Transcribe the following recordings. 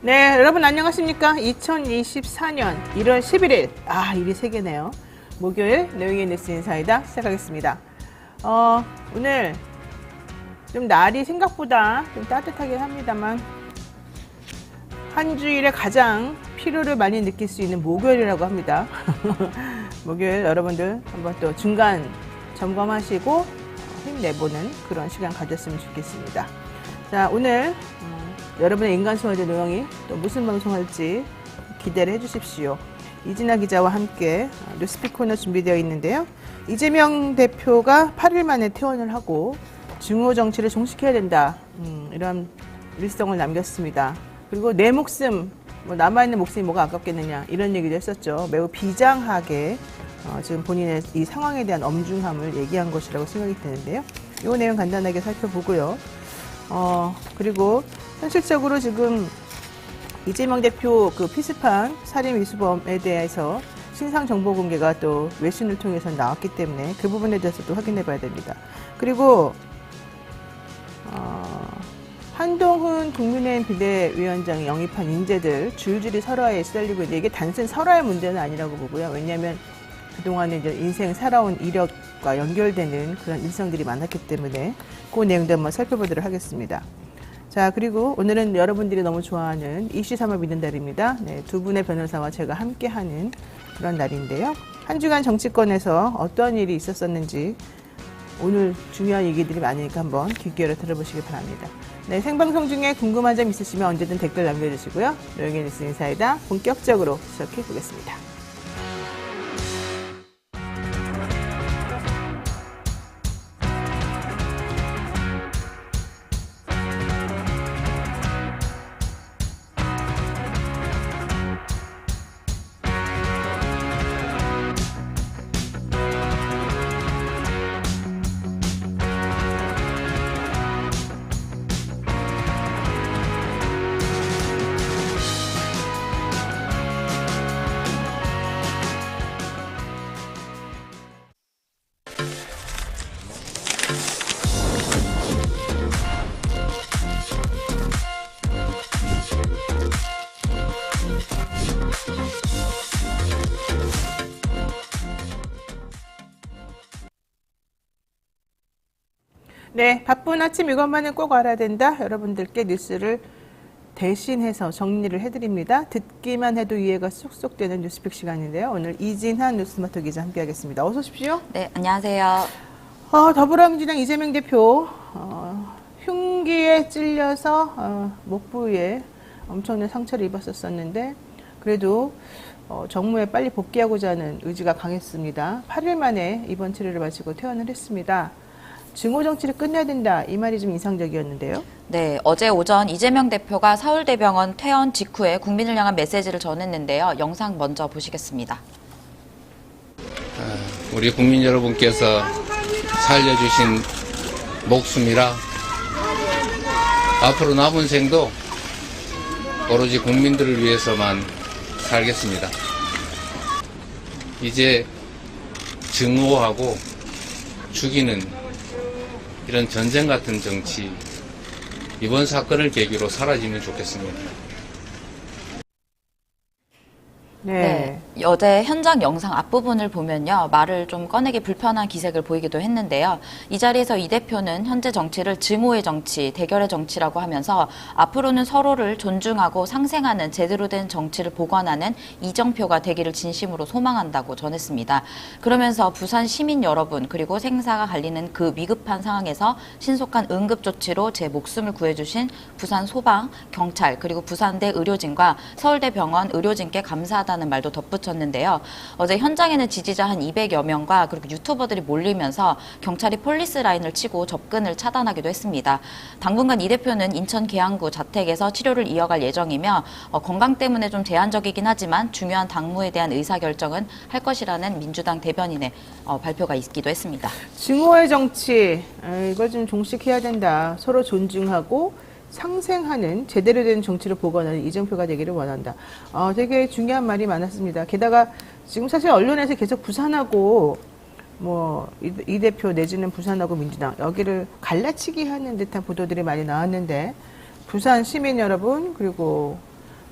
네, 여러분 안녕하십니까? 2024년 1월 11일, 일이 세 개네요. 목요일 내용의 뉴스 인사이다 시작하겠습니다. 오늘 좀 날이 생각보다 좀 따뜻하긴 합니다만 한 주일에 가장 피로를 많이 느낄 수 있는 목요일이라고 합니다. 목요일 여러분들 한번 또 중간 점검하시고 힘내보는 그런 시간 가졌으면 좋겠습니다. 자, 오늘 여러분의 인간소화제 노영이 또 무슨 방송할지 기대를 해주십시오. 이진아 기자와 함께 뉴스픽 코너 준비되어 있는데요. 이재명 대표가 8일 만에 퇴원을 하고 증오 정치를 종식해야 된다. 이런 일성을 남겼습니다. 그리고 내 목숨, 남아있는 목숨이 뭐가 아깝겠느냐 이런 얘기도 했었죠. 매우 비장하게 지금 본인의 이 상황에 대한 엄중함을 얘기한 것이라고 생각이 드는데요. 이 내용 간단하게 살펴보고요. 그리고 현실적으로 지금 이재명 대표 그 피습한 살인 미수범에 대해서 신상 정보 공개가 또 외신을 통해서 나왔기 때문에 그 부분에 대해서 또 확인해 봐야 됩니다. 그리고 한동훈 국민의힘 비대위원장이 영입한 인재들 줄줄이 설화에 시달리고 있는데 이게 단순 설화의 문제는 아니라고 보고요. 왜냐하면 그동안에 이제 인생 살아온 이력과 연결되는 그런 일성들이 많았기 때문에 그 내용도 한번 살펴보도록 하겠습니다. 자, 그리고 오늘은 여러분들이 너무 좋아하는 이슈 삼아 믿는 날입니다. 네, 두 분의 변호사와 제가 함께하는 그런 날인데요. 한 주간 정치권에서 어떤 일이 있었었는지 오늘 중요한 얘기들이 많으니까 한번 귀 기울여 들어보시기 바랍니다. 네, 생방송 중에 궁금한 점 있으시면 언제든 댓글 남겨주시고요. 노영의 뉴스 인사이다 본격적으로 시작해 보겠습니다. 네, 바쁜 아침 이것만은 꼭 알아야 된다. 여러분들께 뉴스를 대신해서 정리를 해드립니다. 듣기만 해도 이해가 쏙쏙 되는 뉴스픽 시간인데요. 오늘 이진한 뉴스마터 기자 함께하겠습니다. 어서 오십시오. 네, 안녕하세요. 더불어민주당 이재명 대표 흉기에 찔려서 목 부위에 엄청난 상처를 입었었는데 그래도 정무에 빨리 복귀하고자 하는 의지가 강했습니다. 8일 만에 입원 치료를 마치고 퇴원을 했습니다. 증오 정치를 끝내야 된다. 이 말이 좀 인상적이었는데요. 네, 어제 오전 이재명 대표가 서울대병원 퇴원 직후에 국민을 향한 메시지를 전했는데요. 영상 먼저 보시겠습니다. 우리 국민 여러분께서 살려주신 목숨이라 앞으로 남은 생도 오로지 국민들을 위해서만 살겠습니다. 이제 증오하고 죽이는 이런 전쟁 같은 정치, 이번 사건을 계기로 사라지면 좋겠습니다. 네, 어제 현장 영상 앞부분을 보면요. 말을 좀 꺼내기 불편한 기색을 보이기도 했는데요. 이 자리에서 이 대표는 현재 정치를 증오의 정치, 대결의 정치라고 하면서 앞으로는 서로를 존중하고 상생하는 제대로 된 정치를 보관하는 이정표가 되기를 진심으로 소망한다고 전했습니다. 그러면서 부산 시민 여러분 그리고 생사가 갈리는 그 위급한 상황에서 신속한 응급조치로 제 목숨을 구해주신 부산 소방, 경찰 그리고 부산대 의료진과 서울대병원 의료진께 감사하다는 말도 덧붙였는데요. 어제 현장에는 지지자 한 200여 명과 그리고 유튜버들이 몰리면서 경찰이 폴리스 라인을 치고 접근을 차단하기도 했습니다. 당분간 이 대표는 인천 계양구 자택에서 치료를 이어갈 예정이며 건강 때문에 좀 제한적이긴 하지만 중요한 당무에 대한 의사결정은 할 것이라는 민주당 대변인의 발표가 있기도 했습니다. 증오의 정치, 이걸 좀 종식해야 된다. 서로 존중하고 상생하는 제대로 된 정치를 보관하는 이정표가 되기를 원한다. 되게 중요한 말이 많았습니다. 게다가 지금 사실 언론에서 계속 부산하고 이 대표 내지는 부산하고 민주당 여기를 갈라치기 하는 듯한 보도들이 많이 나왔는데 부산 시민 여러분 그리고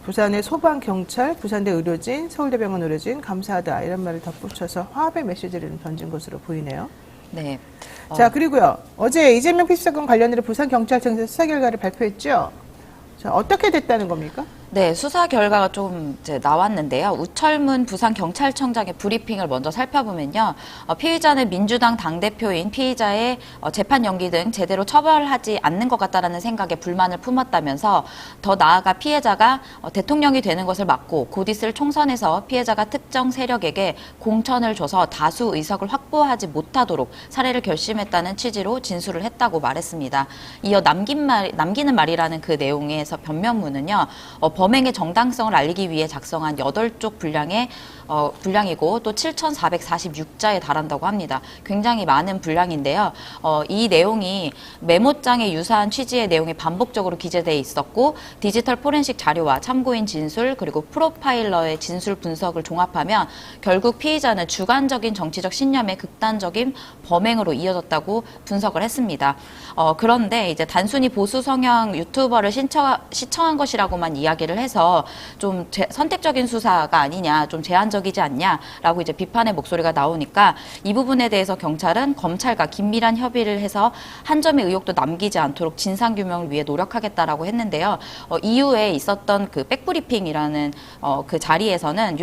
부산의 소방경찰, 부산대 의료진, 서울대병원 의료진 감사하다 이런 말을 덧붙여서 화합의 메시지를 던진 것으로 보이네요. 네. 자, 그리고요. 어제 이재명 피습사건 관련해서 부산경찰청에서 수사 결과를 발표했죠. 자, 어떻게 됐다는 겁니까? 네, 수사 결과가 좀 이제 나왔는데요. 우철문 부산경찰청장의 브리핑을 먼저 살펴보면요. 피의자는 민주당 당대표인 피의자의 재판 연기 등 제대로 처벌하지 않는 것 같다라는 생각에 불만을 품었다면서 더 나아가 피해자가 대통령이 되는 것을 막고 곧 있을 총선에서 피해자가 특정 세력에게 공천을 줘서 다수 의석을 확보하지 못하도록 사례를 결심했다는 취지로 진술을 했다고 말했습니다. 이어 남기는 말이라는 그 내용에서 변명문은요. 범행의 정당성을 알리기 위해 작성한 8쪽 분량이고 또 7,446자에 달한다고 합니다. 굉장히 많은 분량인데요. 이 내용이 메모장에 유사한 취지의 내용이 반복적으로 기재돼 있었고 디지털 포렌식 자료와 참고인 진술 그리고 프로파일러의 진술 분석을 종합하면 결국 피의자는 주관적인 정치적 신념의 극단적인 범행으로 이어졌다고 분석을 했습니다. 그런데 이제 단순히 보수 성향 유튜버를 시청한 것이라고만 이야기를 해서 좀 선택적인 수사가 아니냐, 좀 제한적이지 않냐라고 이제 비판의 목소리가 나오니까 이 부분에 대해서 경찰은 검찰과 긴밀한 협의를 해서 한 점의 의혹도 남기지 않도록 진상 규명을 위해 노력하겠다라고 했는데요. 이후에 있었던 그 백브리핑이라는 그 자리에서는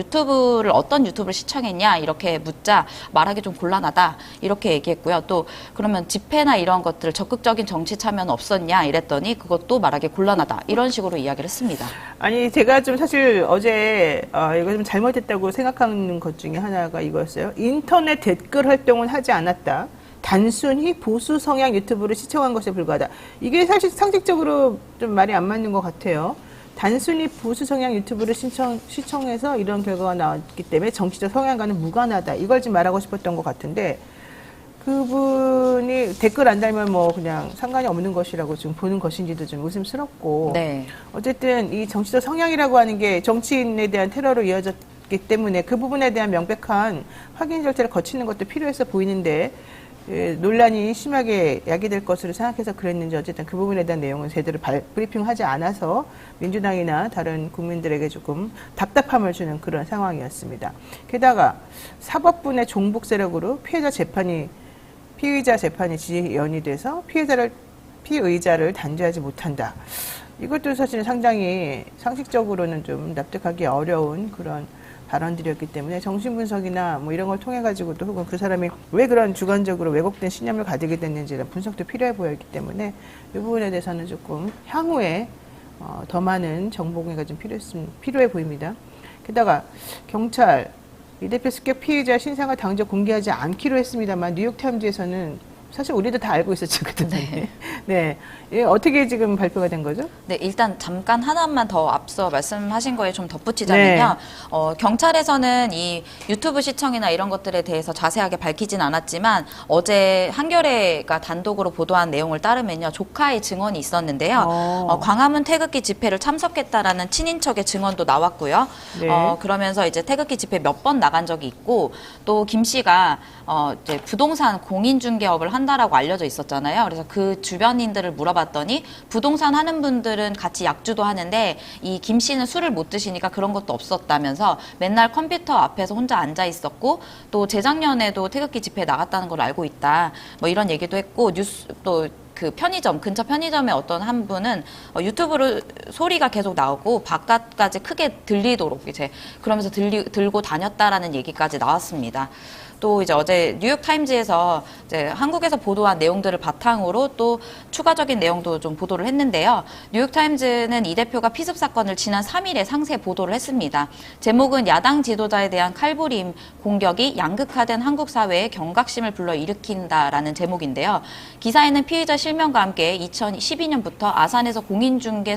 어떤 유튜브를 시청했냐 이렇게 묻자 말하기 좀 곤란하다 이렇게 얘기했고요. 또 그러면 집회나 이런 것들 적극적인 정치 참여는 없었냐 이랬더니 그것도 말하기 곤란하다 이런 식으로 이야기를 했습니다. 아니, 제가 좀 사실 어제 이거 좀 잘못했다고 생각하는 것 중에 하나가 이거였어요. 인터넷 댓글 활동은 하지 않았다. 단순히 보수 성향 유튜브를 시청한 것에 불과하다. 이게 사실 상식적으로 좀 말이 안 맞는 것 같아요. 단순히 보수 성향 유튜브를 시청해서 이런 결과가 나왔기 때문에 정치적 성향과는 무관하다. 이걸 좀 말하고 싶었던 것 같은데 그분이 댓글 안 달면 뭐 그냥 상관이 없는 것이라고 지금 보는 것인지도 좀 의심스럽고. 네. 어쨌든 이 정치적 성향이라고 하는 게 정치인에 대한 테러로 이어졌기 때문에 그 부분에 대한 명백한 확인 절차를 거치는 것도 필요해서 보이는데 논란이 심하게 야기될 것으로 생각해서 그랬는지 어쨌든 그 부분에 대한 내용은 제대로 브리핑하지 않아서 민주당이나 다른 국민들에게 조금 답답함을 주는 그런 상황이었습니다. 게다가 사법부의 종북 세력으로 피의자 재판이 지연이 돼서 피의자를 단죄하지 못한다. 이것도 사실은 상당히 상식적으로는 좀 납득하기 어려운 그런 발언들이었기 때문에 정신분석이나 뭐 이런 걸 통해 가지고도 혹은 그 사람이 왜 그런 주관적으로 왜곡된 신념을 가지게 됐는지 이런 분석도 필요해 보였기 때문에 이 부분에 대해서는 조금 향후에 더 많은 정보 공개가 좀 필요해 보입니다. 게다가 경찰 이 대표 습격 피해자 신상을 당장 공개하지 않기로 했습니다만 뉴욕타임즈에서는 사실 우리도 다 알고 있었죠, 그때. 네. 네. 어떻게 지금 발표가 된 거죠? 네, 일단 잠깐 하나만 더 앞서 말씀하신 거에 좀 덧붙이자면요. 네. 경찰에서는 이 유튜브 시청이나 이런 것들에 대해서 자세하게 밝히진 않았지만 어제 한겨레가 단독으로 보도한 내용을 따르면요. 조카의 증언이 있었는데요. 광화문 태극기 집회를 참석했다라는 친인척의 증언도 나왔고요. 네. 그러면서 이제 태극기 집회 몇 번 나간 적이 있고 또 김 씨가 이제 부동산 공인중개업을 한다라고 알려져 있었잖아요. 그래서 그 주변인들을 물어봤더니 부동산 하는 분들은 같이 약주도 하는데 이 김 씨는 술을 못 드시니까 그런 것도 없었다면서 맨날 컴퓨터 앞에서 혼자 앉아 있었고 또 재작년에도 태극기 집회에 나갔다는 걸 알고 있다. 뭐 이런 얘기도 했고 또 그 편의점, 근처 편의점에 어떤 한 분은 유튜브로 소리가 계속 나오고 바깥까지 크게 들리도록 이제 그러면서 들고 다녔다라는 얘기까지 나왔습니다. 또 이제 어제 뉴욕타임즈에서 이제 한국에서 보도한 내용들을 바탕으로 또 추가적인 내용도 좀 보도를 했는데요. 뉴욕타임즈는 이 대표가 피습 사건을 지난 3일에 상세 보도를 했습니다. 제목은 야당 지도자에 대한 칼부림 공격이 양극화된 한국 사회에 경각심을 불러일으킨다라는 제목인데요. 기사에는 피의자 실명과 함께 2012년부터 아산에서 공인중개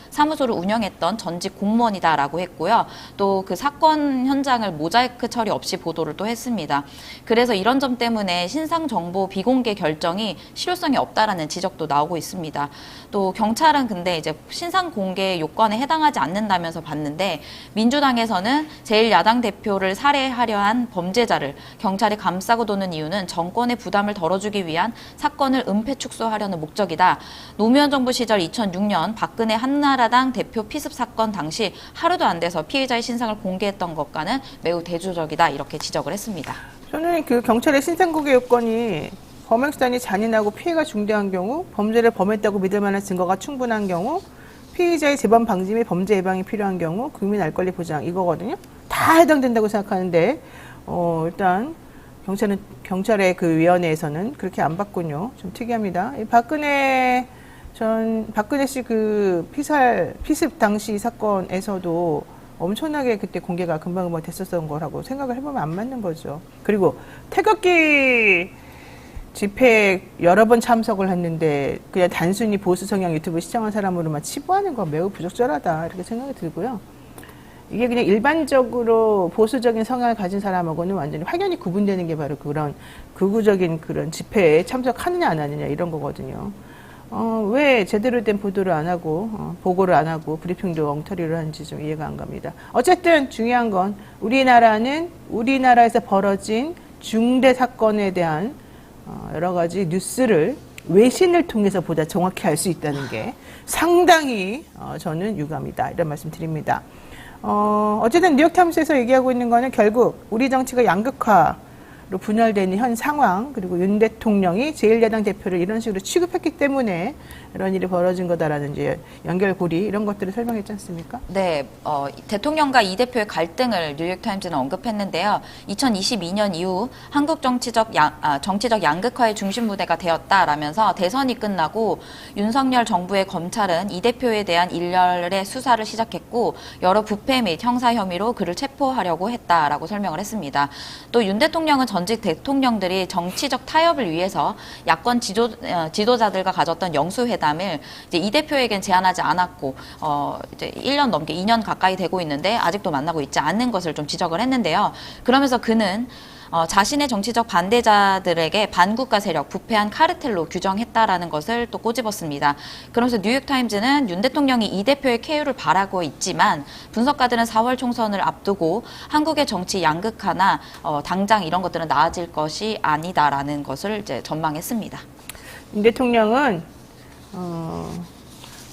사무소를 운영했던 전직 공무원이다라고 했고요. 또 그 사건 현장을 모자이크 처리 없이 보도를 또 했습니다. 그래서 이런 점 때문에 신상 정보 비공개 결정이 실효성이 없다라는 지적도 나오고 있습니다. 또 경찰은 근데 이제 신상 공개 요건에 해당하지 않는다면서 봤는데, 민주당에서는 제1야당 대표를 살해하려 한 범죄자를 경찰이 감싸고 도는 이유는 정권의 부담을 덜어주기 위한 사건을 은폐 축소하려는 목적이다. 노무현 정부 시절 2006년 박근혜 한나라당 대표 피습 사건 당시 하루도 안 돼서 피해자의 신상을 공개했던 것과는 매우 대조적이다, 이렇게 지적을 했습니다. 저는 그 경찰의 신상공개 요건이 범행수단이 잔인하고 피해가 중대한 경우, 범죄를 범했다고 믿을 만한 증거가 충분한 경우, 피의자의 재범 방지 및 범죄 예방이 필요한 경우, 국민 알 권리 보장, 이거거든요. 다 해당된다고 생각하는데, 일단 경찰의 그 위원회에서는 그렇게 안 봤군요. 좀 특이합니다. 이 박근혜 씨 그 피습 당시 사건에서도 엄청나게 그때 공개가 금방금방 됐었던 거라고 생각을 해보면 안 맞는 거죠. 그리고 태극기 집회에 여러 번 참석을 했는데 그냥 단순히 보수 성향 유튜브 시청한 사람으로만 치부하는 건 매우 부적절하다, 이렇게 생각이 들고요. 이게 그냥 일반적으로 보수적인 성향을 가진 사람하고는 완전히 확연히 구분되는 게 바로 그런 극우적인 그런 집회에 참석하느냐 안 하느냐 이런 거거든요. 왜 제대로 된 보도를 안 하고 보고를 안 하고 브리핑도 엉터리로 하는지 좀 이해가 안 갑니다. 어쨌든 중요한 건 우리나라에서 벌어진 중대 사건에 대한 여러 가지 뉴스를 외신을 통해서 보다 정확히 알 수 있다는 게 상당히 저는 유감이다, 이런 말씀 드립니다. 어쨌든 뉴욕타임스에서 얘기하고 있는 거는 결국 우리 정치가 양극화로 분열되는 현 상황, 그리고 윤 대통령이 제1야당 대표를 이런 식으로 취급했기 때문에 이런 일이 벌어진 거다라는 이제 연결고리, 이런 것들을 설명했지 않습니까? 네, 대통령과 이 대표의 갈등을 뉴욕타임즈는 언급했는데요. 2022년 이후 한국 정치적 양극화의 중심 무대가 되었다라면서 대선이 끝나고 윤석열 정부의 검찰은 이 대표에 대한 일련의 수사를 시작했고 여러 부패 및 형사 혐의로 그를 체포하려고 했다라고 설명을 했습니다. 또 윤 대통령은 전직 대통령들이 정치적 타협을 위해서 야권 지도자들과 가졌던 영수회담을 이제 이 대표에겐 제안하지 않았고 이제 1년 넘게 2년 가까이 되고 있는데 아직도 만나고 있지 않는 것을 좀 지적을 했는데요. 그러면서 그는 자신의 정치적 반대자들에게 반국가 세력, 부패한 카르텔로 규정했다라는 것을 또 꼬집었습니다. 그러면서 뉴욕타임즈는 윤 대통령이 이 대표의 쾌유를 바라고 있지만 분석가들은 4월 총선을 앞두고 한국의 정치 양극화나 당장 이런 것들은 나아질 것이 아니다라는 것을 이제 전망했습니다. 윤 대통령은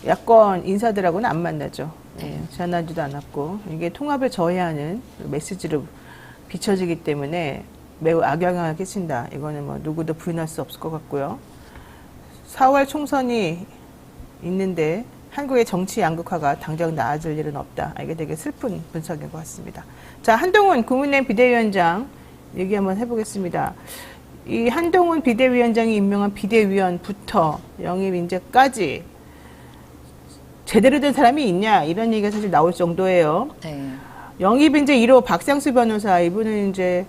야권 인사들하고는 안 만나죠. 네. 제안하지도 않았고, 이게 통합을 저해하는 메시지로 비춰지기 때문에 매우 악영향을 끼친다. 이거는 뭐 누구도 부인할 수 없을 것 같고요. 4월 총선이 있는데 한국의 정치 양극화가 당장 나아질 일은 없다. 이게 되게 슬픈 분석인 것 같습니다. 자, 한동훈 국민의힘 비대위원장 얘기 한번 해보겠습니다. 이 한동훈 비대위원장이 임명한 비대위원부터 영입 인재까지 제대로 된 사람이 있냐, 이런 얘기가 사실 나올 정도예요. 네. 영입 인재 1호 박상수 변호사, 이분은 이제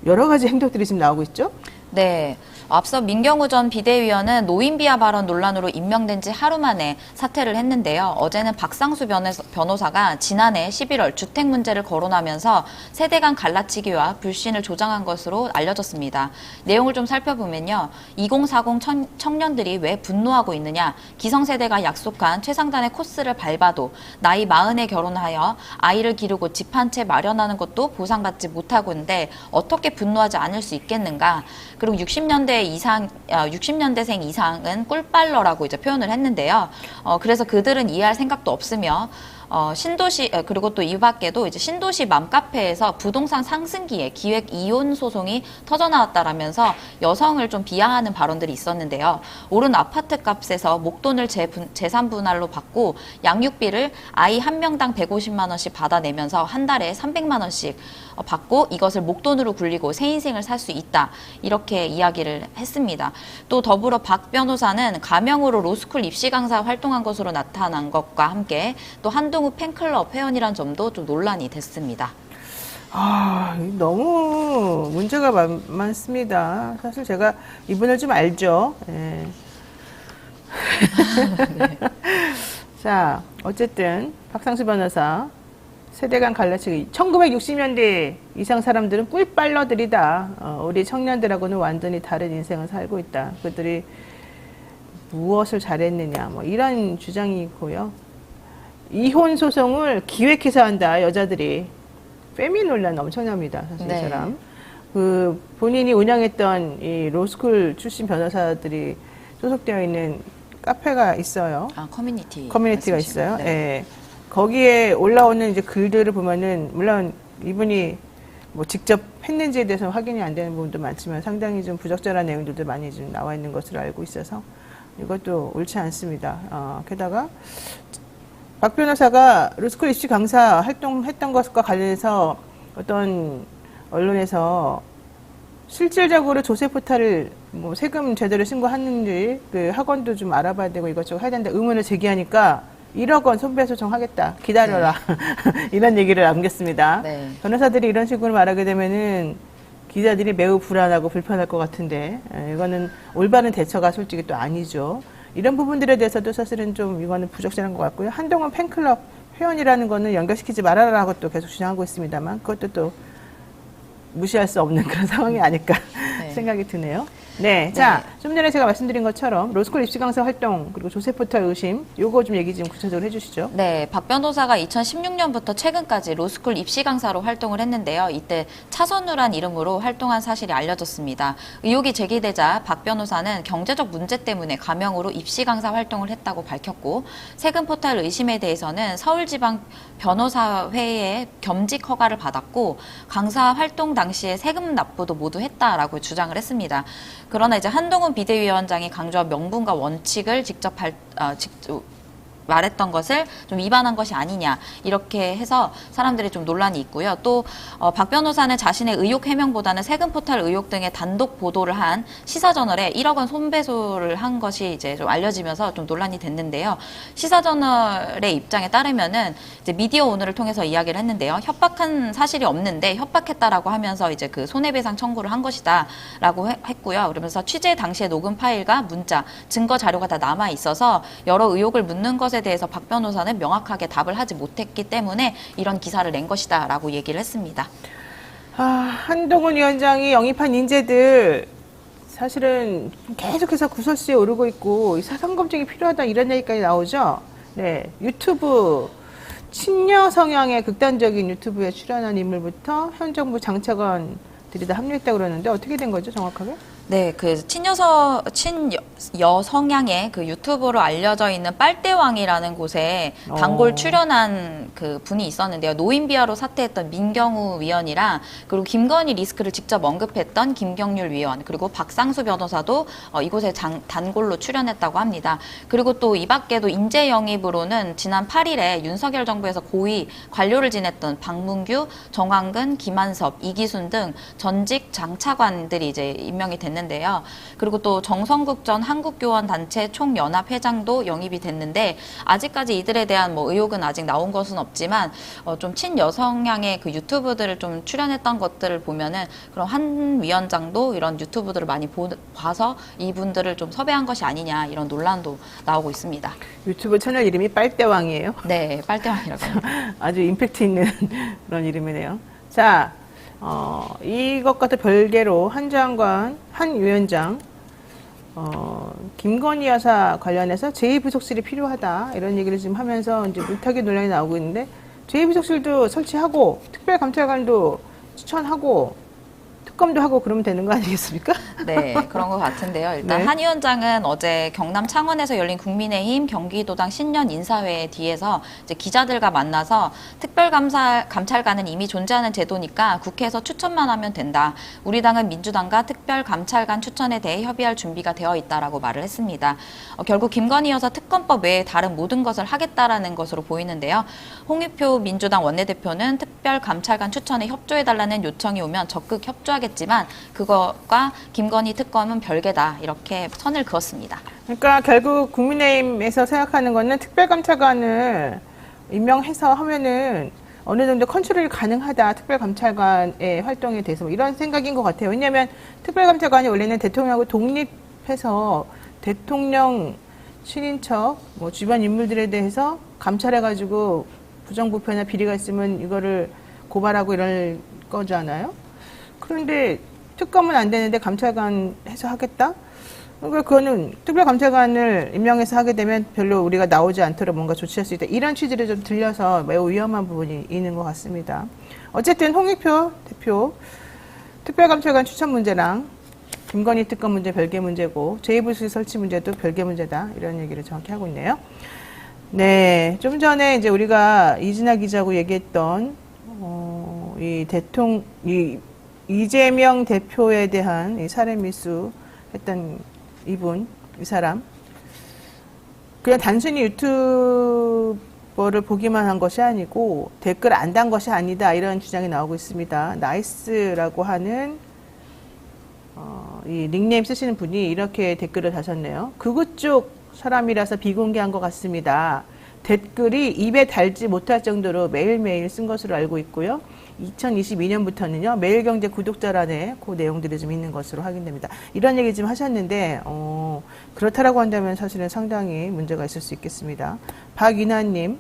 여러 가지 행동들이 지금 나오고 있죠? 네. 앞서 민경우 전 비대위원은 노인 비하 발언 논란으로 임명된 지 하루 만에 사퇴를 했는데요. 어제는 박상수 변호사가 지난해 11월 주택 문제를 거론하면서 세대 간 갈라치기와 불신을 조장한 것으로 알려졌습니다. 내용을 좀 살펴보면요. 2040 청년들이 왜 분노하고 있느냐. 기성세대가 약속한 최상단의 코스를 밟아도 나이 40에 결혼하여 아이를 기르고 집 한 채 마련하는 것도 보상받지 못하고 있는데 어떻게 분노하지 않을 수 있겠는가. 그리고 60년대생 이상은 꿀빨러라고 이제 표현을 했는데요. 그래서 그들은 이해할 생각도 없으며 신도시 그리고 또 이 밖에도 이제 신도시 맘카페에서 부동산 상승기에 기획 이혼 소송이 터져 나왔다라면서 여성을 좀 비하하는 발언들이 있었는데요. 오른 아파트 값에서 목돈을 재산 분할로 받고 양육비를 아이 한 명당 150만 원씩 받아내면서 한 달에 300만 원씩 받고 이것을 목돈으로 굴리고 새 인생을 살 수 있다. 이렇게 이야기를 했습니다. 또 더불어 박 변호사는 가명으로 로스쿨 입시 강사 활동한 것으로 나타난 것과 함께 또 한동훈 팬클럽 회원이란 점도 좀 논란이 됐습니다. 너무 문제가 많습니다. 사실 제가 이분을 좀 알죠. 네. 자, 어쨌든 박상수 변호사 세대 간 갈라치기. 1960년대 이상 사람들은 꿀빨러들이다. 우리 청년들하고는 완전히 다른 인생을 살고 있다. 그들이 무엇을 잘했느냐, 뭐 이런 주장이고요. 이혼 소송을 기획해서 한다, 여자들이. 페미 논란 엄청납니다, 사실 이 사람. 그 본인이 운영했던 이 로스쿨 출신 변호사들이 소속되어 있는 카페가 있어요. 아, 커뮤니티가 있어요. 네. 예. 거기에 올라오는 이제 글들을 보면은, 물론 이분이 뭐 직접 했는지에 대해서 확인이 안 되는 부분도 많지만 상당히 좀 부적절한 내용들도 많이 좀 나와 있는 것으로 알고 있어서 이것도 옳지 않습니다. 게다가 박 변호사가 로스쿨 입시 강사 활동했던 것과 관련해서 어떤 언론에서 실질적으로 조세 포탈을 뭐 세금 제대로 신고하는지 그 학원도 좀 알아봐야 되고 이것저것 해야 된다 의문을 제기하니까 1억 원 손배소송하겠다. 기다려라. 네. 이런 얘기를 남겼습니다. 네. 변호사들이 이런 식으로 말하게 되면은 기자들이 매우 불안하고 불편할 것 같은데 이거는 올바른 대처가 솔직히 또 아니죠. 이런 부분들에 대해서도 사실은 좀 이거는 부적절한 것 같고요. 한동안 팬클럽 회원이라는 거는 연결시키지 말아라라고 또 계속 주장하고 있습니다만 그것도 또 무시할 수 없는 그런 상황이 아닐까 생각이 드네요. 네. 자, 좀 전에 제가 말씀드린 것처럼 로스쿨 입시 강사 활동 그리고 조세 포털 의심 요거 좀 얘기 좀 구체적으로 해주시죠. 네, 박 변호사가 2016년부터 최근까지 로스쿨 입시 강사로 활동을 했는데요. 이때 차선우란 이름으로 활동한 사실이 알려졌습니다. 의혹이 제기되자 박 변호사는 경제적 문제 때문에 가명으로 입시 강사 활동을 했다고 밝혔고 세금 포탈 의심에 대해서는 서울지방 변호사회의 겸직 허가를 받았고 강사 활동 당시에 세금 납부도 모두 했다라고 주장을 했습니다. 그러나 이제 한동훈 비대위원장이 강조한 명분과 원칙을 직접 말했던 것을 좀 위반한 것이 아니냐 이렇게 해서 사람들이 좀 논란이 있고요. 또 박 변호사는 자신의 의혹 해명보다는 세금 포탈 의혹 등의 단독 보도를 한 시사저널에 1억 원 손배소를 한 것이 이제 좀 알려지면서 좀 논란이 됐는데요. 시사저널의 입장에 따르면은 이제 미디어 오늘을 통해서 이야기를 했는데요. 협박한 사실이 없는데 협박했다라고 하면서 이제 그 손해배상 청구를 한 것이다라고 했고요. 그러면서 취재 당시의 녹음 파일과 문자, 증거 자료가 다 남아 있어서 여러 의혹을 묻는 것에 대해서 박 변호사는 명확하게 답을 하지 못했기 때문에 이런 기사를 낸 것이다라고 얘기를 했습니다. 한동훈 위원장이 영입한 인재들 사실은 계속해서 구설수에 오르고 있고 사상 검증이 필요하다 이런 얘기까지 나오죠. 네, 유튜브 친여 성향의 극단적인 유튜브에 출연한 인물부터 현 정부 장차관들이 다 합류했다고 그러는데 어떻게 된 거죠, 정확하게? 네, 그 친여 성향의 그 유튜브로 알려져 있는 빨대왕이라는 곳에 단골 출연한 그 분이 있었는데요. 노인비하로 사퇴했던 민경우 위원이랑 그리고 김건희 리스크를 직접 언급했던 김경률 위원 그리고 박상수 변호사도 이곳에 단골로 출연했다고 합니다. 그리고 또 이 밖에도 인재 영입으로는 지난 8일에 윤석열 정부에서 고위 관료를 지냈던 박문규, 정황근, 김한섭, 이기순 등 전직 장차관들이 이제 임명이 됐는데요. 그리고 또 정성국 전 한국교원단체 총연합회장도 영입이 됐는데 아직까지 이들에 대한 뭐 의혹은 아직 나온 것은 없지만 좀 친여성향의 그 유튜브들을 좀 출연했던 것들을 보면은 그럼 한 위원장도 이런 유튜브들을 많이 봐서 이분들을 좀 섭외한 것이 아니냐 이런 논란도 나오고 있습니다. 유튜브 채널 이름이 빨대왕이에요? 네, 빨대왕이라고 합니다. 아주 임팩트 있는 그런 이름이네요. 자. 이것과 또 별개로 한 장관, 한 위원장, 김건희 여사 관련해서 제2부속실이 필요하다. 이런 얘기를 지금 하면서 이제 물타기 논란이 나오고 있는데, 제2부속실도 설치하고, 특별감찰관도 추천하고, 특검도 하고 그러면 되는 거 아니겠습니까? 네, 그런 것 같은데요. 일단 네. 한 위원장은 어제 경남 창원에서 열린 국민의힘 경기도당 신년 인사회 뒤에서 이제 기자들과 만나서 특별감찰관은 이미 존재하는 제도니까 국회에서 추천만 하면 된다. 우리 당은 민주당과 특별감찰관 추천에 대해 협의할 준비가 되어 있다라고 말을 했습니다. 결국 김건희 여사 특검법 외에 다른 모든 것을 하겠다라는 것으로 보이는데요. 홍익표 민주당 원내대표는 특별감찰관 추천에 협조해달라는 요청이 오면 적극 협조하겠지만 그것과 김건희 특검은 별개다 이렇게 선을 그었습니다. 그러니까 결국 국민의힘에서 생각하는 거는 특별감찰관을 임명해서 하면은 어느 정도 컨트롤이 가능하다. 특별감찰관의 활동에 대해서 이런 생각인 것 같아요. 왜냐하면 특별감찰관이 원래는 대통령하고 독립해서 대통령 친인척, 뭐 주변 인물들에 대해서 감찰해가지고 부정부패나 비리가 있으면 이거를 고발하고 이럴 거잖아요. 그런데 특검은 안 되는데 감찰관 해서 하겠다? 그러니까 그거는 특별감찰관을 임명해서 하게 되면 별로 우리가 나오지 않도록 뭔가 조치할 수 있다. 이런 취지를 좀 들려서 매우 위험한 부분이 있는 것 같습니다. 어쨌든 홍익표 대표 특별감찰관 추천 문제랑 김건희 특검 문제 별개 문제고 제2부실 설치 문제도 별개 문제다. 이런 얘기를 정확히 하고 있네요. 네, 좀 전에 이제 우리가 이진아 기자하고 얘기했던 이재명 대표에 대한 이 살해 미수 했던 이 사람 그냥 단순히 유튜버를 보기만 한 것이 아니고 댓글 안 단 것이 아니다 이런 주장이 나오고 있습니다. 나이스라고 하는 이 닉네임 쓰시는 분이 이렇게 댓글을 다셨네요. 극우 쪽 사람이라서 비공개한 것 같습니다. 댓글이 입에 달지 못할 정도로 매일매일 쓴 것으로 알고 있고요. 2022년부터는요, 매일경제 구독자란에 그 내용들이 좀 있는 것으로 확인됩니다. 이런 얘기 좀 하셨는데, 그렇다라고 한다면 사실은 상당히 문제가 있을 수 있겠습니다. 박인하님,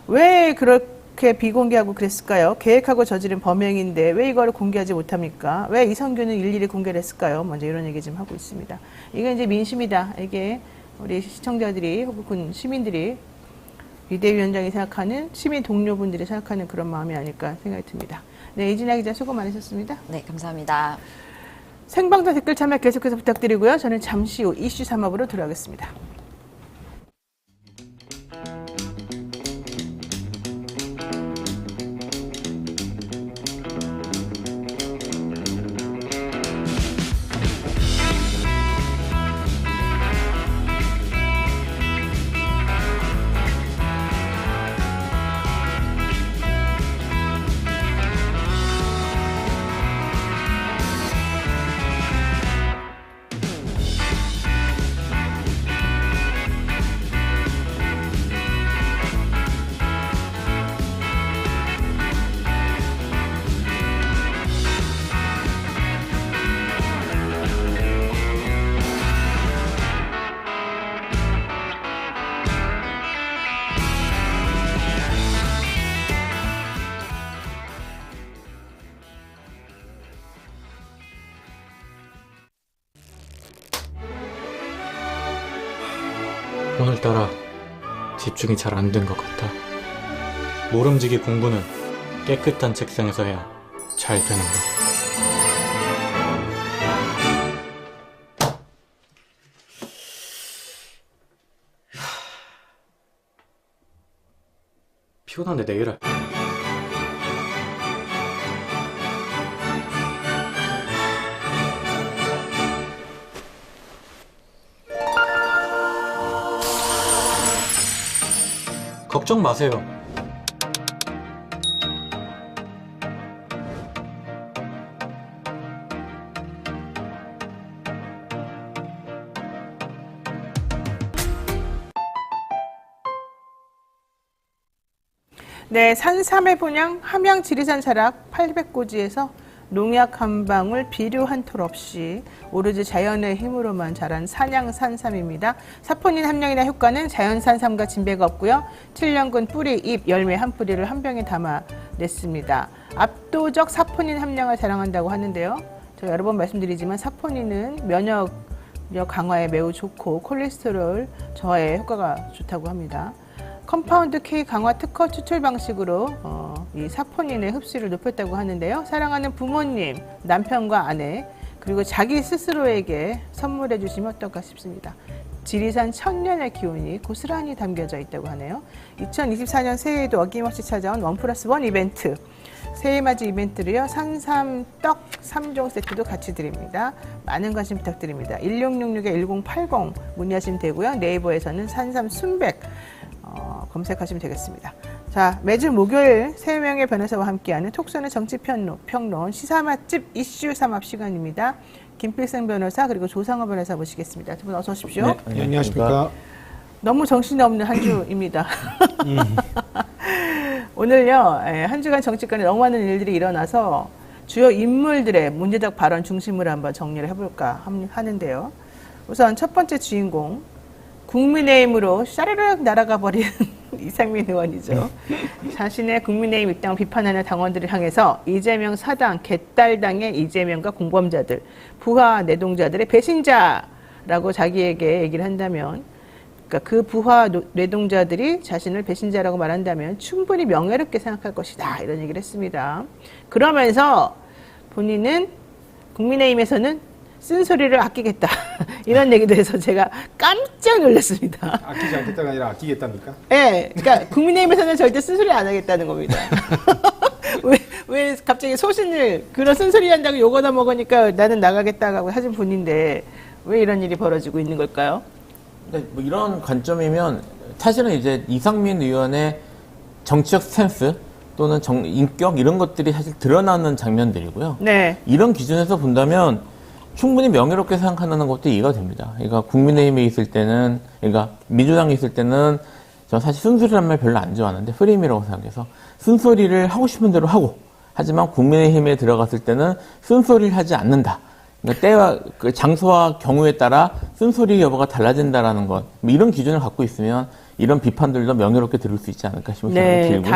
왜 그렇게 비공개하고 그랬을까요? 계획하고 저지른 범행인데 왜 이거를 공개하지 못합니까? 왜 이성균은 일일이 공개를 했을까요? 먼저 이런 얘기 좀 하고 있습니다. 이게 이제 민심이다. 이게 우리 시청자들이 혹은 시민들이 비대위원장이 생각하는 시민 동료분들이 생각하는 그런 마음이 아닐까 생각이 듭니다. 네, 이진아 기자 수고 많으셨습니다. 네, 감사합니다. 생방송 댓글 참여 계속해서 부탁드리고요. 저는 잠시 후 이슈 3업으로 들어가겠습니다. 오늘따라 집중이 잘 안 된 것 같아. 모름지기 공부는 깨끗한 책상에서 해야 잘 되는가. 피곤한데 내일 할. 걱정 마세요. 네, 산삼의 본향 함양 지리산 자락 800고지에서 농약 한 방울 비료 한 톨 없이 오로지 자연의 힘으로만 자란 산양 산삼입니다. 사포닌 함량이나 효과는 자연 산삼과 진배가 없고요. 7년근 뿌리, 잎, 열매 한 뿌리를 한 병에 담아 냈습니다. 압도적 사포닌 함량을 자랑한다고 하는데요. 제가 여러 번 말씀드리지만 사포닌은 면역력 강화에 매우 좋고 콜레스테롤 저하에 효과가 좋다고 합니다. 컴파운드 K 강화 특허 추출 방식으로 이 사포닌의 흡수를 높였다고 하는데요. 사랑하는 부모님, 남편과 아내, 그리고 자기 스스로에게 선물해 주시면 어떨까 싶습니다. 지리산 천년의 기운이 고스란히 담겨져 있다고 하네요. 2024년 새해에도 어김없이 찾아온 1+1 이벤트. 새해맞이 이벤트로요. 산삼 떡 3종 세트도 같이 드립니다. 많은 관심 부탁드립니다. 1666-1080 문의하시면 되고요. 네이버에서는 산삼 순백 검색하시면 되겠습니다. 자, 매주 목요일 3명의 변호사와 함께하는 톡쏘는 정치평론 시사 맛집 이슈 3합 시간입니다. 김필승 변호사 그리고 조상호 변호사 모시겠습니다. 두 분 어서 오십시오. 네, 안녕하십니까. 너무 정신없는 한 주입니다. 오늘요, 한 주간 정치권에 너무 많은 일들이 일어나서 주요 인물들의 문제적 발언 중심으로 한번 정리를 해볼까 하는데요. 우선 첫 번째 주인공, 국민의힘으로 샤르륵 날아가 버린 이상민 의원이죠. 자신의 국민의힘 입당을 비판하는 당원들을 향해서 이재명 사당, 개딸당의 이재명과 공범자들, 부하 내동자들의 배신자라고 자기에게 얘기를 한다면, 그러니까 그 부하 뇌동자들이 자신을 배신자라고 말한다면 충분히 명예롭게 생각할 것이다. 이런 얘기를 했습니다. 그러면서 본인은 국민의힘에서는 쓴소리를 아끼겠다. 이런 얘기도 해서 제가 깜짝 놀랐습니다. 아끼지 않겠다가 아니라 아끼겠답니까? 네, 그러니까 국민의힘에서는 절대 쓴소리 안 하겠다는 겁니다. 왜 갑자기 소신을 그런 쓴소리 한다고 욕 얻어 먹으니까 나는 나가겠다고 하신 분인데 왜 이런 일이 벌어지고 있는 걸까요? 뭐 이런 관점이면 사실은 이제 이상민 의원의 정치적 스탠스 또는 인격 이런 것들이 사실 드러나는 장면들이고요. 네. 이런 기준에서 본다면 충분히 명예롭게 생각하는 것도 이해가 됩니다. 그러니까 국민의힘에 있을 때는, 그러니까 민주당에 있을 때는 저 사실 쓴소리란 말 별로 안 좋아하는데 프레임이라고 생각해서 쓴소리를 하고 싶은 대로 하고, 하지만 국민의힘에 들어갔을 때는 쓴소리를 하지 않는다. 그러니까 때와 그 장소와 경우에 따라 쓴소리 여부가 달라진다라는 것, 뭐 이런 기준을 갖고 있으면 이런 비판들도 명예롭게 들을 수 있지 않을까 싶은 생각이 들고요.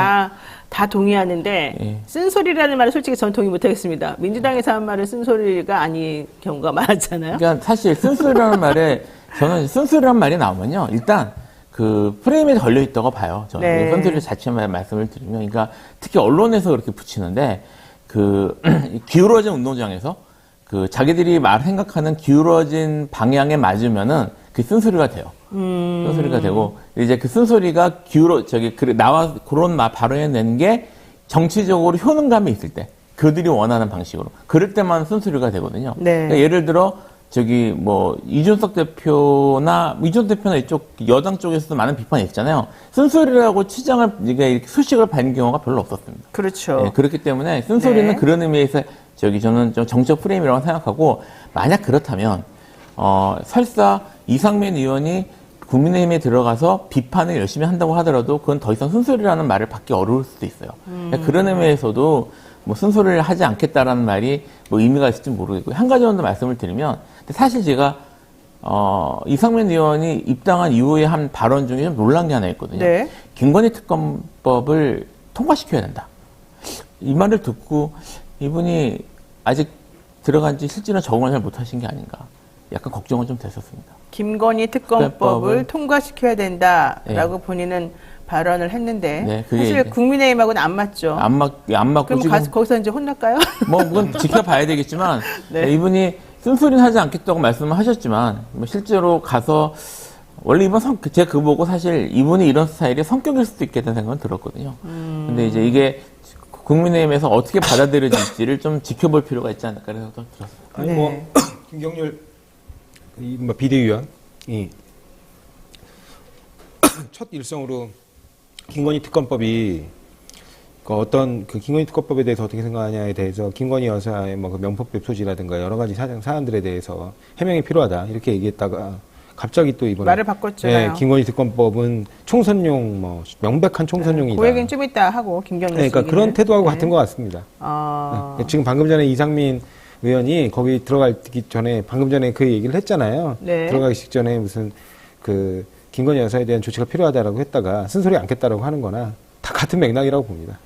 다 동의하는데 예. 쓴소리라는 말은 솔직히 전 동의 못하겠습니다. 민주당에서 한 말은 쓴소리가 아닌 경우가 많았잖아요. 그러니까 사실 쓴소리라는 말에 저는 쓴소리라는 말이 나오면요, 일단 그 프레임에 걸려 있다고 봐요. 저는 네. 쓴소리 자체만 말씀을 드리면, 그러니까 특히 언론에서 그렇게 붙이는데 그 기울어진 운동장에서 그 자기들이 생각하는 기울어진 방향에 맞으면은 그 쓴소리가 돼요. 쓴소리가 되고, 이제 그 쓴소리가 나와 그런 발언해내는 게 정치적으로 효능감이 있을 때, 그들이 원하는 방식으로. 그럴 때만 쓴소리가 되거든요. 네. 그러니까 예를 들어, 이준석 대표나 이쪽 여당 쪽에서도 많은 비판이 있잖아요. 쓴소리라고 이게 수식을 받는 경우가 별로 없었습니다. 그렇죠. 네, 그렇기 때문에 쓴소리는 네. 그런 의미에서 저는 좀 정적 프레임이라고 생각하고, 만약 그렇다면 설사 이상민 의원이 국민의힘에 들어가서 비판을 열심히 한다고 하더라도 그건 더 이상 쓴소리라는 말을 받기 어려울 수도 있어요. 그러니까 그런 의미에서도 뭐 쓴소리를 하지 않겠다라는 말이 뭐 의미가 있을지 모르겠고, 한 가지만 더 말씀을 드리면, 사실 제가 이상민 의원이 입당한 이후에 한 발언 중에 좀 놀란 게 하나 있거든요. 네. 김건희 특검법을 통과시켜야 된다. 이 말을 듣고 이분이 아직 들어간 지 실제로 적응을 잘 못하신 게 아닌가. 약간 걱정은 좀 됐었습니다. 김건희 특검법을 통과시켜야 된다라고 네. 본인은 발언을 했는데 네, 그게 사실 국민의힘하고는 안 맞죠. 안 맞고 그럼 지금 거기서 이제 혼날까요? 뭐 그건 지켜봐야 되겠지만 네. 이분이 쓴소리는 하지 않겠다고 말씀을 하셨지만 뭐 실제로 가서 원래 이번 제가 그거 보고 사실 이분이 이런 스타일의 성격일 수도 있겠다는 생각은 들었거든요. 근데 이제 이게 국민의힘에서 어떻게 받아들여질지를 좀 지켜볼 필요가 있지 않을까 해서 들었어요. 아니 네. 김경률 비대위원이 첫 일성으로 김건희 특검법이 김건희 특검법에 대해서 어떻게 생각하냐에 대해서 김건희 여사의 그 명품백 소지라든가 여러 가지 사안들에 대해서 해명이 필요하다 이렇게 얘기했다가 갑자기 또 이번에 말을 바꿨잖아요. 김건희 특검법은 총선용 명백한 총선용이다. 그 얘기는 좀 이따 하고 김경률 씨 그러니까 그런 얘기는. 태도하고 네. 같은 것 같습니다. 지금 방금 전에 이상민 의원이 거기 들어가기 전에 방금 전에 그 얘기를 했잖아요. 네. 들어가기 직전에 무슨 김건희 여사에 대한 조치가 필요하다라고 했다가 쓴소리 않겠다라고 하는 거나 다 같은 맥락이라고 봅니다.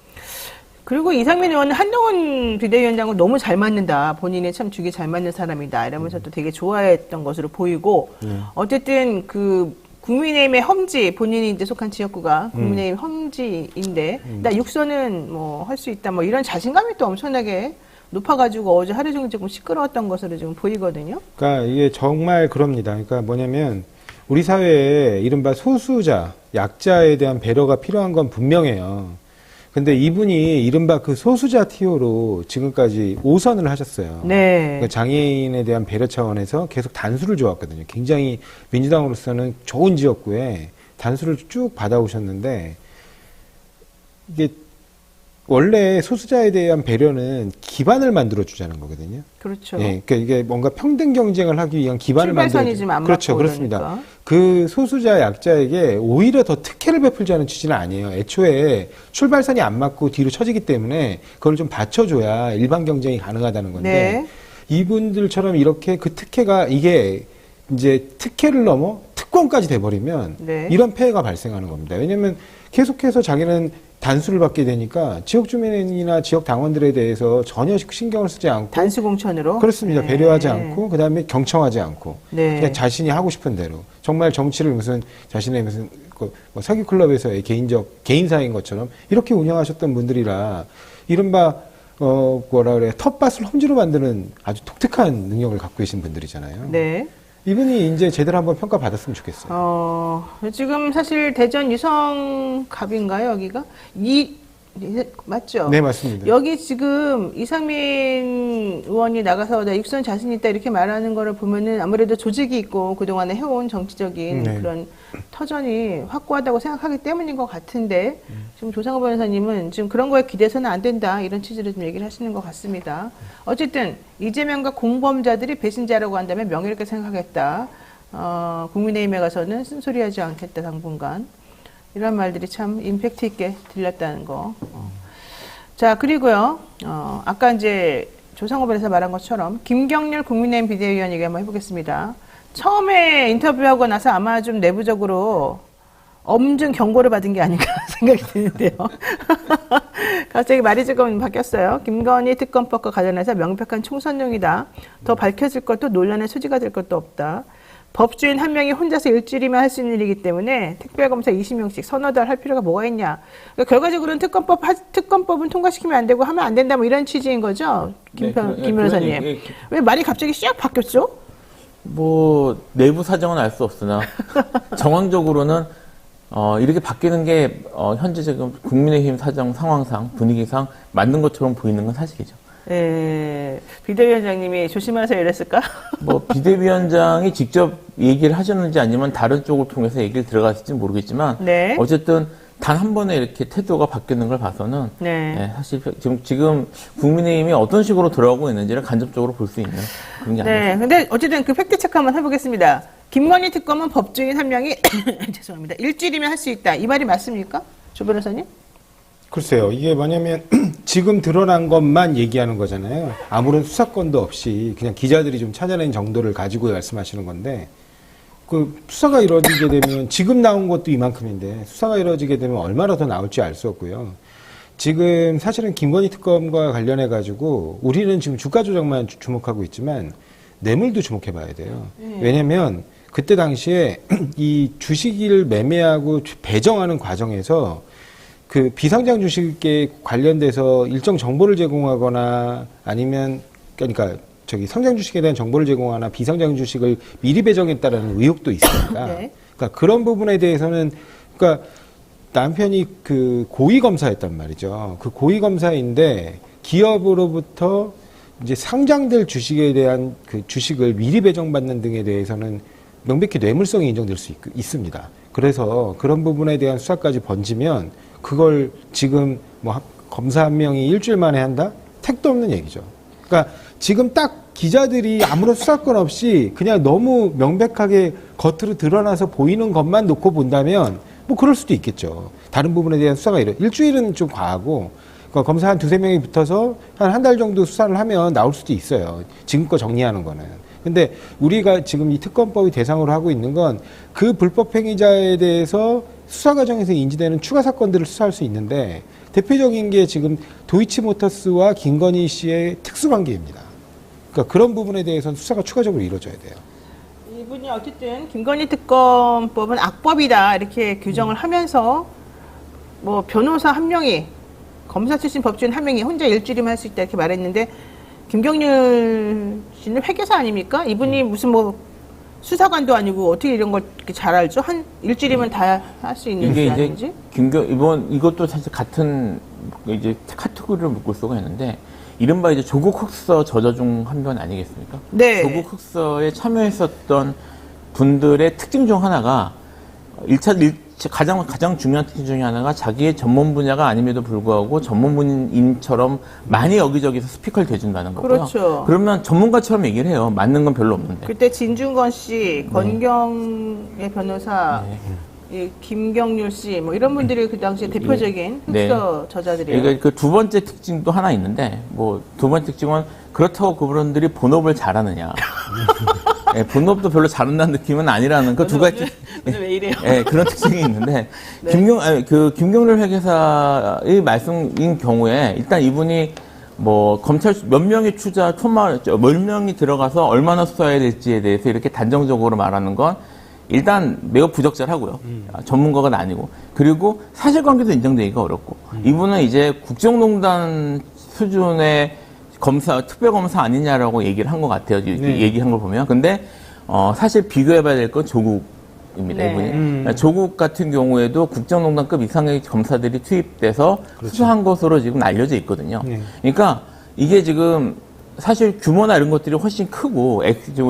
그리고 이상민 의원은 한동훈 비대위원장과 너무 잘 맞는다. 본인이 참 죽이 잘 맞는 사람이다. 이러면서 또 되게 좋아했던 것으로 보이고 어쨌든 국민의힘의 험지, 본인이 이제 속한 지역구가 국민의힘 험지인데 나 육선은 뭐 할 수 있다. 뭐 이런 자신감이 또 엄청나게 높아가지고 어제 하루 종일 조금 시끄러웠던 것으로 지금 보이거든요. 그러니까 이게 정말 그럽니다. 그러니까 뭐냐면 우리 사회에 이른바 소수자, 약자에 대한 배려가 필요한 건 분명해요. 근데 이분이 이른바 그 소수자 티오로 지금까지 5선을 하셨어요. 네. 그러니까 장애인에 대한 배려 차원에서 계속 단수를 줘왔거든요. 굉장히 민주당으로서는 좋은 지역구에 단수를 쭉 받아오셨는데 이게 원래 소수자에 대한 배려는 기반을 만들어주자는 거거든요. 그렇죠. 예, 그러니까 이게 뭔가 평등 경쟁을 하기 위한 기반을 출발선이 지금 안 그렇죠, 맞고 그렇습니다. 그러니까. 그 소수자 약자에게 오히려 더 특혜를 베풀자는 취지는 아니에요. 애초에 출발선이 안 맞고 뒤로 처지기 때문에 그걸 좀 받쳐줘야 일반 경쟁이 가능하다는 건데 네. 이분들처럼 이렇게 그 특혜가 이게 이제 특혜를 넘어 특권까지 돼버리면 네. 이런 폐해가 발생하는 겁니다. 왜냐하면 계속해서 자기는 단수를 받게 되니까 지역 주민이나 지역 당원들에 대해서 전혀 신경을 쓰지 않고 단수 공천으로 그렇습니다. 네. 배려하지 않고 그다음에 경청하지 않고 네. 그냥 자신이 하고 싶은 대로 정말 정치를 무슨 자신의 무슨 뭐 사기 클럽에서의 개인사인 것처럼 이렇게 운영하셨던 분들이라 이른바 뭐라 그래 텃밭을 험지로 만드는 아주 독특한 능력을 갖고 계신 분들이잖아요. 네. 이분이 이제 제대로 한번 평가받았으면 좋겠어요. 지금 사실 대전 유성갑인가요, 여기가? 맞죠? 네, 맞습니다. 여기 지금 이상민 의원이 나가서 나 육선 자신 있다 이렇게 말하는 거를 보면은 아무래도 조직이 있고 그동안에 해온 정치적인 네. 그런 터전이 확고하다고 생각하기 때문인 것 같은데 지금 조상호 변호사님은 지금 그런 거에 기대서는 안 된다 이런 취지로 좀 얘기를 하시는 것 같습니다. 어쨌든 이재명과 공범자들이 배신자라고 한다면 명예롭게 생각하겠다. 국민의힘에 가서는 쓴소리하지 않겠다 당분간. 이런 말들이 참 임팩트 있게 들렸다는 거. 자, 그리고요, 아까 이제 조상호 변호사 말한 것처럼 김경률 국민의힘 비대위원 얘기 한번 해보겠습니다. 처음에 인터뷰하고 나서 아마 좀 내부적으로 엄중 경고를 받은 게 아닌가 생각이 드는데요. 갑자기 말이 조금 바뀌었어요. 김건희 특검법과 관련해서 명백한 총선용이다. 더 밝혀질 것도 논란의 소지가 될 것도 없다. 법조인 한 명이 혼자서 일주일이면 할 수 있는 일이기 때문에 특별검사 20명씩 서너 달 할 필요가 뭐가 있냐. 그러니까 결과적으로는 특검법은 통과시키면 안 되고 하면 안 된다 뭐 이런 취지인 거죠. 김 변호사님. 왜 말이 갑자기 쫙 바뀌었죠? 뭐 내부 사정은 알 수 없으나 정황적으로는 이렇게 바뀌는 게 현재 지금 국민의힘 사정 상황상 분위기상 맞는 것처럼 보이는 건 사실이죠. 예, 비대위원장님이 조심하세요 이랬을까? 뭐 비대위원장이 직접 얘기를 하셨는지 아니면 다른 쪽을 통해서 얘기를 들어갔을지 모르겠지만 네. 어쨌든 단 한 번에 이렇게 태도가 바뀌는 걸 봐서는 네. 사실 지금 국민의힘이 어떤 식으로 돌아가고 있는지를 간접적으로 볼 수 있는 그런 게 아니죠. 네, 근데 어쨌든 그 팩트 체크 한번 해보겠습니다. 김건희 특검은 법조인 한 명이 죄송합니다. 일주일이면 할 수 있다. 이 말이 맞습니까? 조 변호사님? 글쎄요, 이게 뭐냐면 지금 드러난 것만 얘기하는 거잖아요. 아무런 수사권도 없이 그냥 기자들이 좀 찾아낸 정도를 가지고 말씀하시는 건데 그 수사가 이루어지게 되면 지금 나온 것도 이만큼인데 수사가 이루어지게 되면 얼마나 더 나올지 알 수 없고요. 지금 사실은 김건희 특검과 관련해 가지고 우리는 지금 주가 조작만 주목하고 있지만 뇌물도 주목해 봐야 돼요. 왜냐면 그때 당시에 이 주식을 매매하고 배정하는 과정에서 그 비상장 주식에 관련돼서 일정 정보를 제공하거나 아니면 그러니까 저기 상장 주식에 대한 정보를 제공하거나 비상장 주식을 미리 배정했다라는 의혹도 있습니다. 네. 그러니까 그런 부분에 대해서는 그러니까 남편이 그 고위 검사였단 말이죠. 그 고위 검사인데 기업으로부터 이제 상장될 주식에 대한 그 주식을 미리 배정받는 등에 대해서는 명백히 뇌물성이 인정될 수 있습니다. 그래서 그런 부분에 대한 수사까지 번지면 그걸 지금 뭐 검사 한 명이 일주일 만에 한다? 택도 없는 얘기죠. 그러니까 지금 딱 기자들이 아무런 수사권 없이 그냥 너무 명백하게 겉으로 드러나서 보이는 것만 놓고 본다면 뭐 그럴 수도 있겠죠. 다른 부분에 대한 수사가 일주일은 좀 과하고 그러니까 검사 한 두세 명이 붙어서 한 달 정도 수사를 하면 나올 수도 있어요. 지금껏 정리하는 거는. 근데 우리가 지금 이 특검법이 대상으로 하고 있는 건 그 불법 행위자에 대해서 수사 과정에서 인지되는 추가 사건들을 수사할 수 있는데 대표적인 게 지금 도이치모터스와 김건희 씨의 특수관계입니다. 그러니까 그런 부분에 대해서는 수사가 추가적으로 이루어져야 돼요. 이분이 어쨌든 김건희 특검법은 악법이다 이렇게 규정을 하면서 뭐 변호사 한 명이 검사 출신 법조인 한 명이 혼자 일주일이면 할 수 있다 이렇게 말했는데 김경률 씨는 회계사 아닙니까? 이분이 무슨 뭐 수사관도 아니고 어떻게 이런 걸 이렇게 잘 알죠? 한 일주일이면 다 할 수 있는 게 아닌지? 이것도 사실 같은 이제 카테고리를 묶을 수가 있는데 이른바 이제 조국 흑서 저자 중 한 분 아니겠습니까? 네. 조국 흑서에 참여했었던 분들의 특징 중 하나가 가장 중요한 특징 중에 하나가 자기의 전문 분야가 아님에도 불구하고 전문인처럼 많이 여기저기서 스피커를 대준다는 거고요. 그렇죠. 그러면 전문가처럼 얘기를 해요. 맞는 건 별로 없는데. 그때 진중건 씨, 권경의 변호사, 이 김경률 씨, 뭐 이런 분들이 그 당시에 대표적인 흑서 저자들이에요. 그러니까 그 두 번째 특징도 하나 있는데, 뭐 두 번째 특징은 그렇다고 그분들이 본업을 잘하느냐. 예, 본업도 별로 잘한다는 느낌은 아니라는 그 두 가지 오늘 왜 이래요? 예, 그런 특징이 있는데 네. 김경률 회계사의 말씀인 경우에 일단 이분이 뭐 검찰 몇 명이 몇 명이 들어가서 얼마나 수사해야 될지에 대해서 이렇게 단정적으로 말하는 건 일단 매우 부적절하고요. 전문가가 아니고. 그리고 사실관계도 인정되기가 어렵고. 이분은 이제 국정농단 수준의 특별검사 아니냐라고 얘기를 한 것 같아요. 네. 얘기한 걸 보면. 근데, 사실 비교해봐야 될 건 조국입니다. 네. 이분이. 조국 같은 경우에도 국정농단급 이상의 검사들이 투입돼서 그렇죠. 수사한 것으로 지금 알려져 있거든요. 네. 그러니까 이게 지금 사실 규모나 이런 것들이 훨씬 크고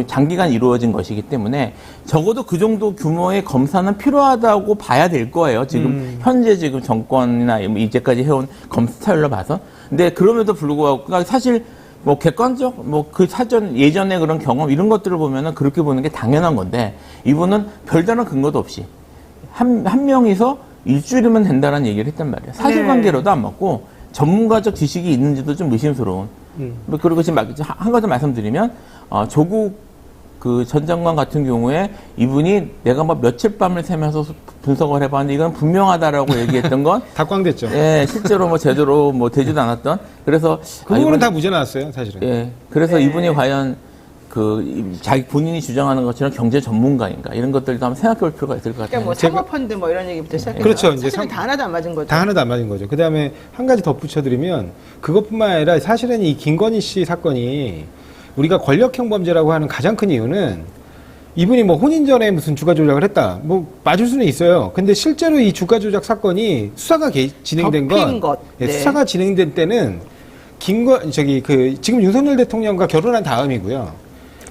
장기간 이루어진 것이기 때문에 적어도 그 정도 규모의 검사는 필요하다고 봐야 될 거예요. 지금 현재 지금 정권이나 이제까지 해온 검사 스타일로 봐서. 근데 그럼에도 불구하고 그러니까 사실 뭐 객관적 뭐 그 사전 예전에 그런 경험 이런 것들을 보면은 그렇게 보는 게 당연한 건데 이분은 별다른 근거도 없이 한 명이서 일주일이면 된다는 얘기를 했단 말이에요. 사실관계로도 안 맞고 전문가적 지식이 있는지도 좀 의심스러운. 그리고 지금 한 가지 말씀드리면 조국 그 전 장관 같은 경우에 이분이 내가 뭐 며칠 밤을 새면서 분석을 해봤는데 이건 분명하다라고 얘기했던 건 다 꽝됐죠. 예, 실제로 뭐 제대로 뭐 되지도 않았던 그래서 그 부분은 다 무죄 나왔어요, 사실은. 예, 그래서 이분이 과연 자기 본인이 주장하는 것처럼 경제 전문가인가 이런 것들도 한번 생각해 볼 필요가 있을 것 같아요. 그러니까 뭐 사모펀드 뭐 이런 얘기부터 시작해서 그렇죠. 이제 사실은 다 하나도 안 맞은 거죠. 다 하나도 안 맞은 거죠. 그 다음에 한 가지 덧붙여드리면 그것뿐만 아니라 사실은 이 김건희 씨 사건이 우리가 권력형 범죄라고 하는 가장 큰 이유는 이분이 뭐 혼인 전에 무슨 주가 조작을 했다. 뭐 맞을 수는 있어요. 근데 실제로 이 주가 조작 사건이 수사가 진행된 덮인 것. 예, 네. 수사가 진행된 때는 지금 윤석열 대통령과 결혼한 다음이고요.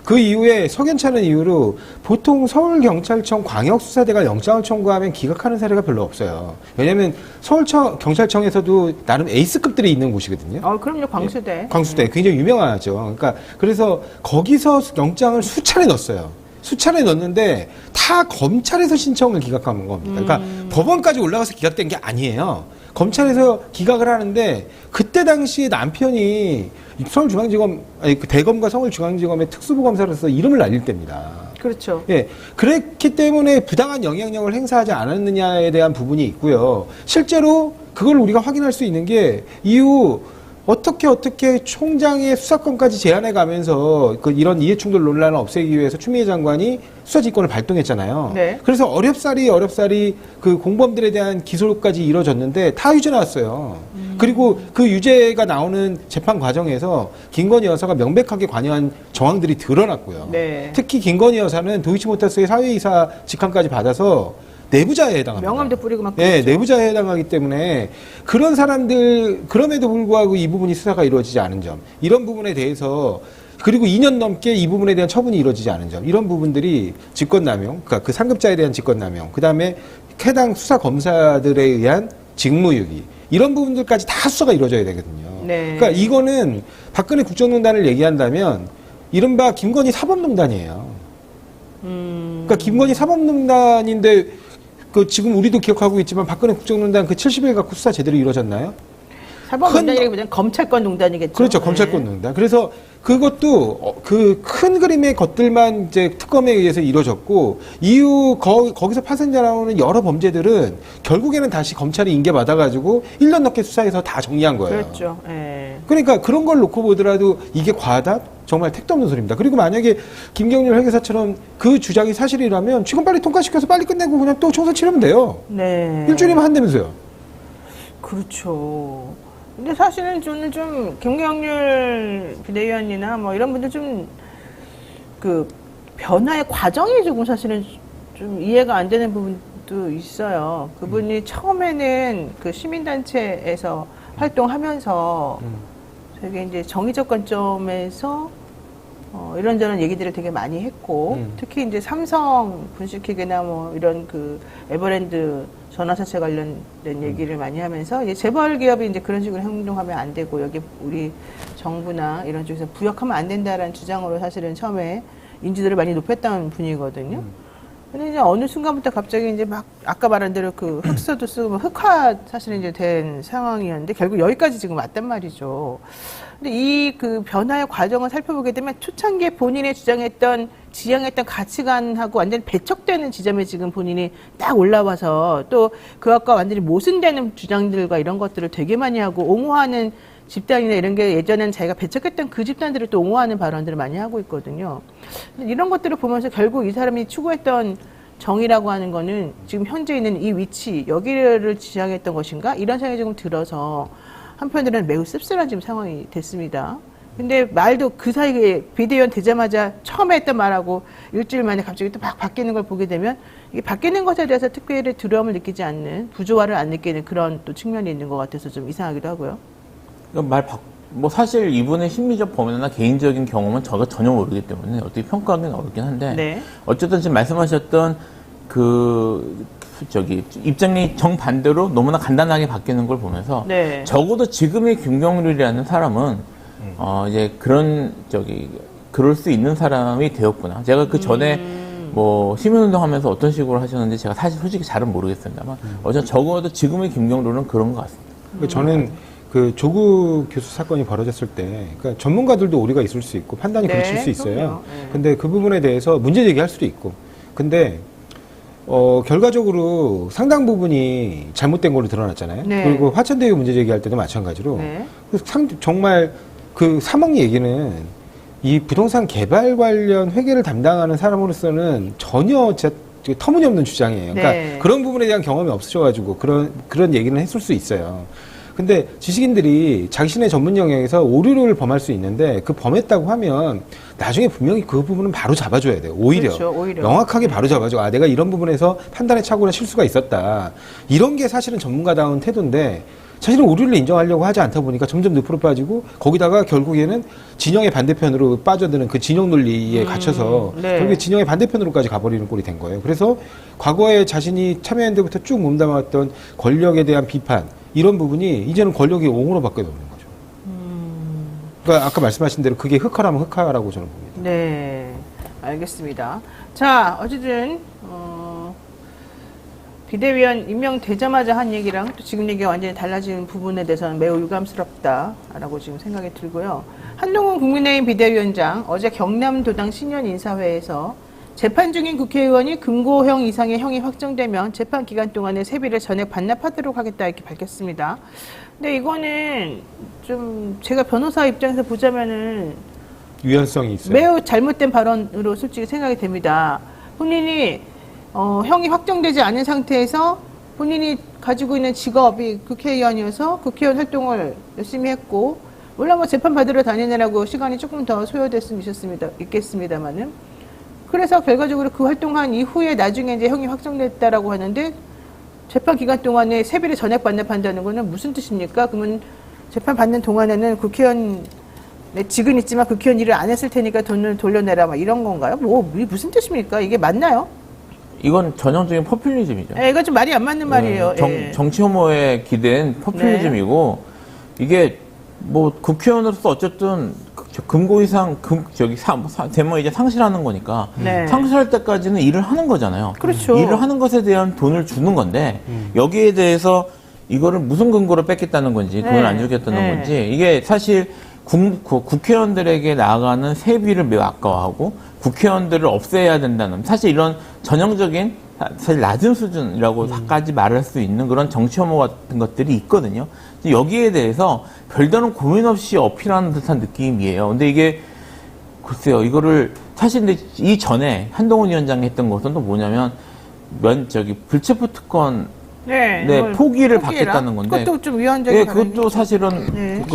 그 이후에 석연찮은 이유로 보통 서울경찰청 광역수사대가 영장을 청구하면 기각하는 사례가 별로 없어요. 왜냐하면 서울경찰청에서도 나름 에이스급들이 있는 곳이거든요. 그럼요. 광수대. 광수대 굉장히 유명하죠. 그러니까 그래서 거기서 영장을 수차례 넣었어요. 수차례 넣었는데 다 검찰에서 신청을 기각하는 겁니다. 그러니까 법원까지 올라가서 기각된 게 아니에요. 검찰에서 기각을 하는데 그때 당시에 남편이 서울중앙지검 그 대검과 서울중앙지검의 특수부검사로서 이름을 날릴 때입니다. 그렇죠. 예, 그랬기 때문에 부당한 영향력을 행사하지 않았느냐에 대한 부분이 있고요. 실제로 그걸 우리가 확인할 수 있는 게 이후 어떻게 총장의 수사권까지 제한해 가면서 이런 이해충돌 논란을 없애기 위해서 추미애 장관이 수사지휘권을 발동했잖아요. 네. 그래서 어렵사리 그 공범들에 대한 기소까지 이루어졌는데 다 유죄 나왔어요. 그리고 그 유죄가 나오는 재판 과정에서 김건희 여사가 명백하게 관여한 정황들이 드러났고요. 네. 특히 김건희 여사는 도이치모터스의 사회이사 직함까지 받아서 내부자에 해당합니다. 명함도 뿌리고 막 네, 그랬죠. 내부자에 해당하기 때문에 그런 사람들 그럼에도 불구하고 이 부분이 수사가 이루어지지 않은 점 이런 부분에 대해서 그리고 2년 넘게 이 부분에 대한 처분이 이루어지지 않은 점 이런 부분들이 직권남용 그러니까 그 상급자에 대한 직권남용 그다음에 해당 수사 검사들에 의한 직무유기 이런 부분들까지 다 수사가 이루어져야 되거든요. 네. 그러니까 이거는 박근혜 국정농단을 얘기한다면 이른바 김건희 사법농단이에요. 그러니까 김건희 사법농단인데 지금 우리도 기억하고 있지만 박근혜 국정농단 70일 갖고 수사 제대로 이루어졌나요? 사법농단이라기보다는 검찰권 농단이겠죠. 그렇죠. 네. 검찰권 농단. 그래서 그것도 그 큰 그림의 것들만 이제 특검에 의해서 이루어졌고 이후 거기서 파생자 나오는 여러 범죄들은 결국에는 다시 검찰이 인계받아가지고 1년 넘게 수사해서 다 정리한 거예요. 그렇죠. 예. 그러니까 그런 걸 놓고 보더라도 이게 과하다? 정말 택도 없는 소리입니다. 그리고 만약에 김경률 회계사처럼 그 주장이 사실이라면 지금 빨리 통과시켜서 빨리 끝내고 그냥 또 총선 치르면 돼요. 네. 일주일이면 한다면서요. 그렇죠. 근데 사실은 저는 좀 김경률 비대위원이나 뭐 이런 분들 좀 그 변화의 과정이 조금 사실은 좀 이해가 안 되는 부분도 있어요. 그분이 처음에는 그 시민단체에서 활동하면서 되게 이제 정의적 관점에서 이런저런 얘기들을 되게 많이 했고 특히 이제 삼성 분식회계나 뭐 이런 그 에버랜드 전화사채 관련된 얘기를 많이 하면서 이제 재벌 기업이 이제 그런 식으로 행동하면 안 되고 여기 우리 정부나 이런 쪽에서 부역하면 안 된다라는 주장으로 사실은 처음에 인지도를 많이 높였던 분이거든요. 근데 이제 어느 순간부터 갑자기 이제 막 아까 말한 대로 그 흑서도 쓰고 흑화 사실은 이제 된 상황이었는데 결국 여기까지 지금 왔단 말이죠. 근데 이 그 변화의 과정을 살펴보게 되면 초창기에 본인이 주장했던 지향했던 가치관하고 완전히 배척되는 지점에 지금 본인이 딱 올라와서 또 그것과 완전히 모순되는 주장들과 이런 것들을 되게 많이 하고 옹호하는 집단이나 이런 게 예전엔 자기가 배척했던 그 집단들을 또 옹호하는 발언들을 많이 하고 있거든요. 이런 것들을 보면서 결국 이 사람이 추구했던 정의라고 하는 거는 지금 현재 있는 이 위치, 여기를 지향했던 것인가? 이런 생각이 조금 들어서 한편으로는 매우 씁쓸한 지금 상황이 됐습니다. 근데 말도 그 사이에 비대위원 되자마자 처음에 했던 말하고 일주일 만에 갑자기 또 막 바뀌는 걸 보게 되면 이게 바뀌는 것에 대해서 특별히 두려움을 느끼지 않는, 부조화를 안 느끼는 그런 또 측면이 있는 것 같아서 좀 이상하기도 하고요. 뭐 사실 이분의 심리적 범위나 개인적인 경험은 저가 전혀 모르기 때문에 어떻게 평가하기는 어렵긴 한데 네. 어쨌든 지금 말씀하셨던 입장이 정반대로 너무나 간단하게 바뀌는 걸 보면서 네. 적어도 지금의 김경률이라는 사람은 이제 그럴 수 있는 사람이 되었구나. 제가 그 전에 뭐 시민운동 하면서 어떤 식으로 하셨는지 제가 사실 솔직히 잘은 모르겠습니다만 어쨌든 적어도 지금의 김경률은 그런 것 같습니다. 저는 그 조국 교수 사건이 벌어졌을 때, 그러니까 전문가들도 오류가 있을 수 있고 판단이 네, 그칠 수 있어요. 그럼요. 네. 근데 그 부분에 대해서 문제 제기할 수도 있고. 근데 결과적으로 상당 부분이 잘못된 걸로 드러났잖아요. 네. 그리고 화천대유 문제 제기할 때도 마찬가지로 네. 정말 그 3억 얘기는 이 부동산 개발 관련 회계를 담당하는 사람으로서는 전혀 터무니없는 주장이에요. 그러니까 네. 그런 부분에 대한 경험이 없으셔가지고 그런 얘기는 했을 수 있어요. 근데 지식인들이 자신의 전문 영역에서 오류를 범할 수 있는데 그 범했다고 하면 나중에 분명히 그 부분은 바로 잡아줘야 돼요. 오히려. 그렇죠, 오히려. 명확하게 바로 잡아줘. 내가 이런 부분에서 판단의 착오나 실수가 있었다. 이런 게 사실은 전문가다운 태도인데 사실은 오류를 인정하려고 하지 않다 보니까 점점 늪으로 빠지고 거기다가 결국에는 진영의 반대편으로 빠져드는 그 진영 논리에 갇혀서 네. 결국에 진영의 반대편으로까지 가버리는 꼴이 된 거예요. 그래서 과거에 자신이 참여한 데부터 쭉 몸담았던 권력에 대한 비판 이런 부분이 이제는 권력의 옹호로 바뀌어버린 거죠. 그러니까 아까 말씀하신 대로 그게 흑화라면 흑화라고 저는 봅니다. 네, 알겠습니다. 자, 어쨌든 비대위원 임명되자마자 한 얘기랑 또 지금 얘기가 완전히 달라진 부분에 대해서는 매우 유감스럽다라고 지금 생각이 들고요. 한동훈 국민의힘 비대위원장 어제 경남도당 신년 인사회에서 재판 중인 국회의원이 금고형 이상의 형이 확정되면 재판 기간 동안에 세비를 전액 반납하도록 하겠다 이렇게 밝혔습니다. 근데 이거는 좀 제가 변호사 입장에서 보자면은 유연성이 있어요. 매우 잘못된 발언으로 솔직히 생각이 됩니다. 본인이 형이 확정되지 않은 상태에서 본인이 가지고 있는 직업이 국회의원이어서 국회의원 활동을 열심히 했고 물론 뭐 재판 받으러 다니느라고 시간이 조금 더 소요됐으면 있겠습니다만은 그래서 결과적으로 그 활동한 이후에 나중에 이제 형이 확정됐다라고 하는데 재판 기간 동안에 세비를 전액 반납한다는 거는 무슨 뜻입니까? 그러면 재판 받는 동안에는 국회의원 직은 있지만 국회의원 일을 안 했을 테니까 돈을 돌려내라 막 이런 건가요? 이게 무슨 뜻입니까? 이게 맞나요? 이건 전형적인 포퓰리즘이죠. 네, 이거 좀 말이 안 맞는 말이에요. 예. 정치 혐오에 기댄 포퓰리즘이고 이게 뭐 국회의원으로서 어쨌든 금고 이상 대모 이제 상실하는 거니까 네. 상실할 때까지는 일을 하는 거잖아요. 그렇죠. 일을 하는 것에 대한 돈을 주는 건데 여기에 대해서 이거를 무슨 근거로 뺏겠다는 건지 돈을 네. 안 주겠다는 네. 건지 이게 사실 국회의원들에게 나가는 세비를 매우 아까워하고 국회의원들을 없애야 된다는 사실 이런 전형적인 사실 낮은 수준이라고까지 말할 수 있는 그런 정치 혐오 같은 것들이 있거든요. 여기에 대해서 별다른 고민 없이 어필하는 듯한 느낌이에요. 근데 이게 글쎄요, 이거를 사실 근데 이전에 한동훈 위원장이 했던 것은 또 뭐냐면 불체포 특권 포기를 받겠다는 건데 그것도 좀 위헌적인 그것도 사실은 네.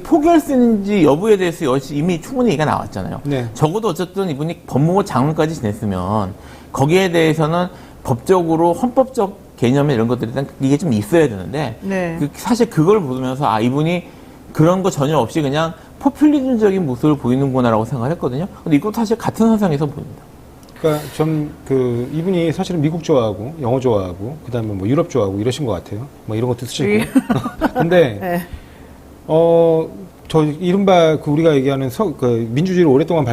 포기할 수 있는지 여부에 대해서 이미 충분히 얘기가 나왔잖아요. 네. 적어도 어쨌든 이분이 법무부 장관까지 지냈으면 거기에 대해서는 법적으로 헌법적 개념에 이런 것들에 대한 이게 좀 있어야 되는데 네. 사실 그걸 보면서 이분이 그런 거 전혀 없이 그냥 포퓰리즘적인 모습을 보이는구나라고 생각을 했거든요. 근데 이것도 사실 같은 현상에서 보입니다. 그러니까 이분이 사실은 미국 좋아하고 영어 좋아하고 그다음에 뭐 유럽 좋아하고 이러신 것 같아요. 뭐 이런 것도 쓰시고. 근데 네. 저 이른바 그 우리가 얘기하는 그 민주주의를 오랫동안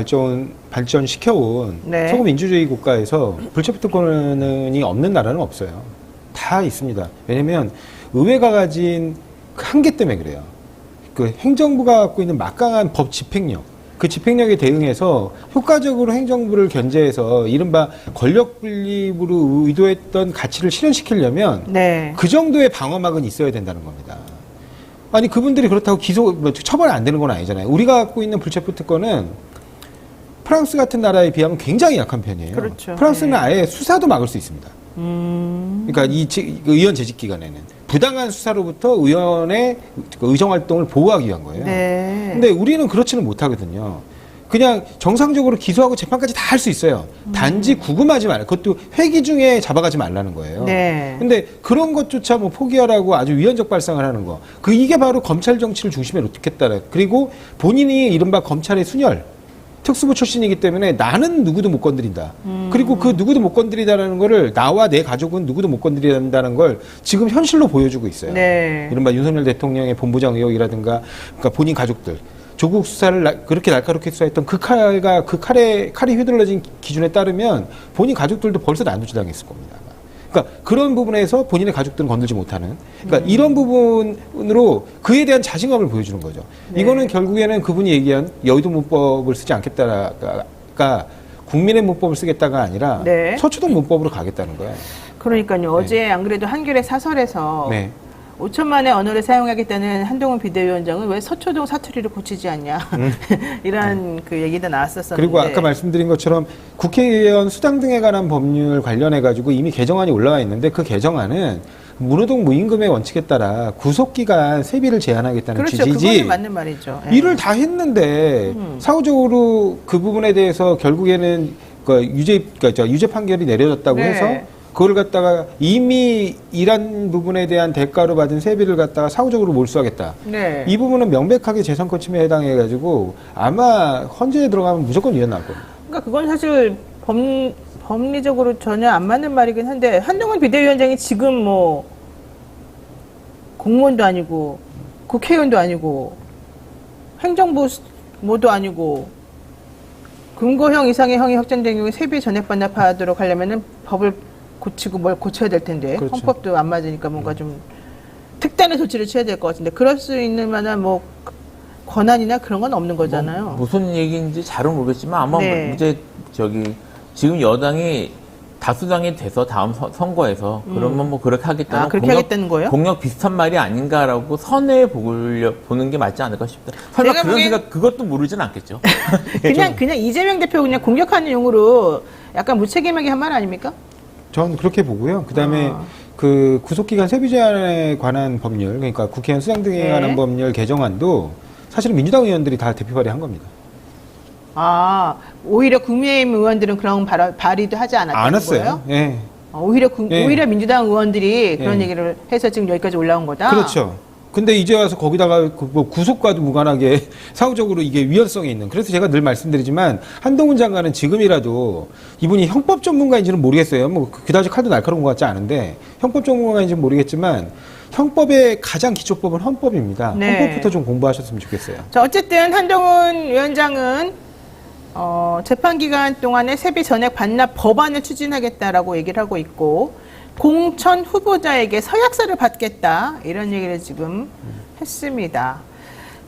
발전시켜온 네. 서구 민주주의 국가에서 불체포특권이 없는 나라는 없어요. 다 있습니다. 왜냐면 의회가 가진 그 한계 때문에 그래요. 그 행정부가 갖고 있는 막강한 법 집행력, 그 집행력에 대응해서 효과적으로 행정부를 견제해서 이른바 권력 분립으로 의도했던 가치를 실현시키려면 네. 그 정도의 방어막은 있어야 된다는 겁니다. 아니 그분들이 그렇다고 처벌이 안 되는 건 아니잖아요. 우리가 갖고 있는 불체포특권은 프랑스 같은 나라에 비하면 굉장히 약한 편이에요. 그렇죠. 프랑스는 네. 아예 수사도 막을 수 있습니다. 그러니까 이 의원 재직 기간에는 부당한 수사로부터 의원의 의정 활동을 보호하기 위한 거예요. 네. 근데 우리는 그렇지는 못하거든요. 그냥 정상적으로 기소하고 재판까지 다 할 수 있어요. 단지 구금하지 말라. 그것도 회기 중에 잡아가지 말라는 거예요. 네. 근데 그런 것조차 뭐 포기하라고 아주 위헌적 발상을 하는 거. 이게 바로 검찰 정치를 중심에 놓겠다. 그리고 본인이 이른바 검찰의 순혈, 특수부 출신이기 때문에 나는 누구도 못 건드린다. 그리고 그 누구도 못 건드리다라는 거를 나와 내 가족은 누구도 못 건드린다는 걸 지금 현실로 보여주고 있어요. 네. 이른바 윤석열 대통령의 본부장 의혹이라든가 그러니까 본인 가족들. 조국 수사를 그렇게 날카롭게 수사했던 그 칼이 휘둘러진 기준에 따르면 본인 가족들도 벌써 난도질당했을 겁니다. 그러니까 그런 부분에서 본인의 가족들은 건들지 못하는. 그러니까 이런 부분으로 그에 대한 자신감을 보여주는 거죠. 네. 이거는 결국에는 그분이 얘기한 여의도 문법을 쓰지 않겠다가 국민의 문법을 쓰겠다가 아니라 네. 서초동 문법으로 가겠다는 거예요. 그러니까요. 어제 안 그래도 한겨레 사설에서 네. 5천만의 언어를 사용하겠다는 한동훈 비대위원장은 왜 서초동 사투리를 고치지 않냐 이런 그 얘기도 나왔었었는데 그리고 아까 말씀드린 것처럼 국회의원 수당 등에 관한 법률 관련해 가지고 이미 개정안이 올라와 있는데 그 개정안은 무노동 무임금의 원칙에 따라 구속기간 세비를 제한하겠다는 그렇죠. 취지지. 그거는 맞는 말이죠. 예. 일을 다 했는데 사후적으로 그 부분에 대해서 결국에는 유죄 판결이 내려졌다고 네. 해서 그걸 갖다가 이미 일한 부분에 대한 대가로 받은 세비를 갖다가 사후적으로 몰수하겠다. 네. 이 부분은 명백하게 재산권 침해에 해당해가지고 아마 헌재에 들어가면 무조건 위헌 나올 겁니다. 그러니까 그건 사실 법리적으로 전혀 안 맞는 말이긴 한데 한동훈 비대위원장이 지금 뭐 공무원도 아니고 국회의원도 아니고 행정부 뭐도 아니고 금고형 이상의 형이 확정된 경우에 세비 전액 반납하도록 하려면은 법을 고치고 뭘 고쳐야 될 텐데 그렇죠. 헌법도 안 맞으니까 뭔가 좀 특단의 조치를 취해야 될 것 같은데 그럴 수 있는 만한 뭐 권한이나 그런 건 없는 거잖아요. 무슨 얘기인지 잘은 모르겠지만 아마 네. 이제 지금 여당이 다수당이 돼서 다음 선거에서 그러면 뭐 그렇게 하겠다는 그렇게 하겠다는 거예요? 공약 비슷한 말이 아닌가라고 선회해 보는 게 맞지 않을까 싶다. 설마 제가 그런 보기엔- 생각 그것도 모르진 않겠죠. 그냥 이재명 대표 그냥 공격하는 용으로 약간 무책임하게 한 말 아닙니까? 저는 그렇게 보고요. 그다음에 그 구속기간 세비 제한에 관한 법률, 그러니까 국회의원 수당 등에 네. 관한 법률 개정안도 사실은 민주당 의원들이 다 대표 발의한 겁니다. 오히려 국민의힘 의원들은 그런 발의도 하지 않았다는 안 했어요. 거예요? 예. 오히려 예. 민주당 의원들이 그런 예. 얘기를 해서 지금 여기까지 올라온 거다? 그렇죠. 근데 이제 와서 거기다가 뭐 구속과도 무관하게 사후적으로 이게 위헌성이 있는. 그래서 제가 늘 말씀드리지만 한동훈 장관은 지금이라도 이분이 형법 전문가인지는 모르겠어요. 뭐 그다지 칼도 날카로운 것 같지 않은데 형법 전문가인지는 모르겠지만 형법의 가장 기초법은 헌법입니다. 네. 헌법부터 좀 공부하셨으면 좋겠어요. 자, 어쨌든 한동훈 위원장은 재판 기간 동안에 세비 전액 반납 법안을 추진하겠다라고 얘기를 하고 있고 공천 후보자에게 서약서를 받겠다 이런 얘기를 지금 했습니다.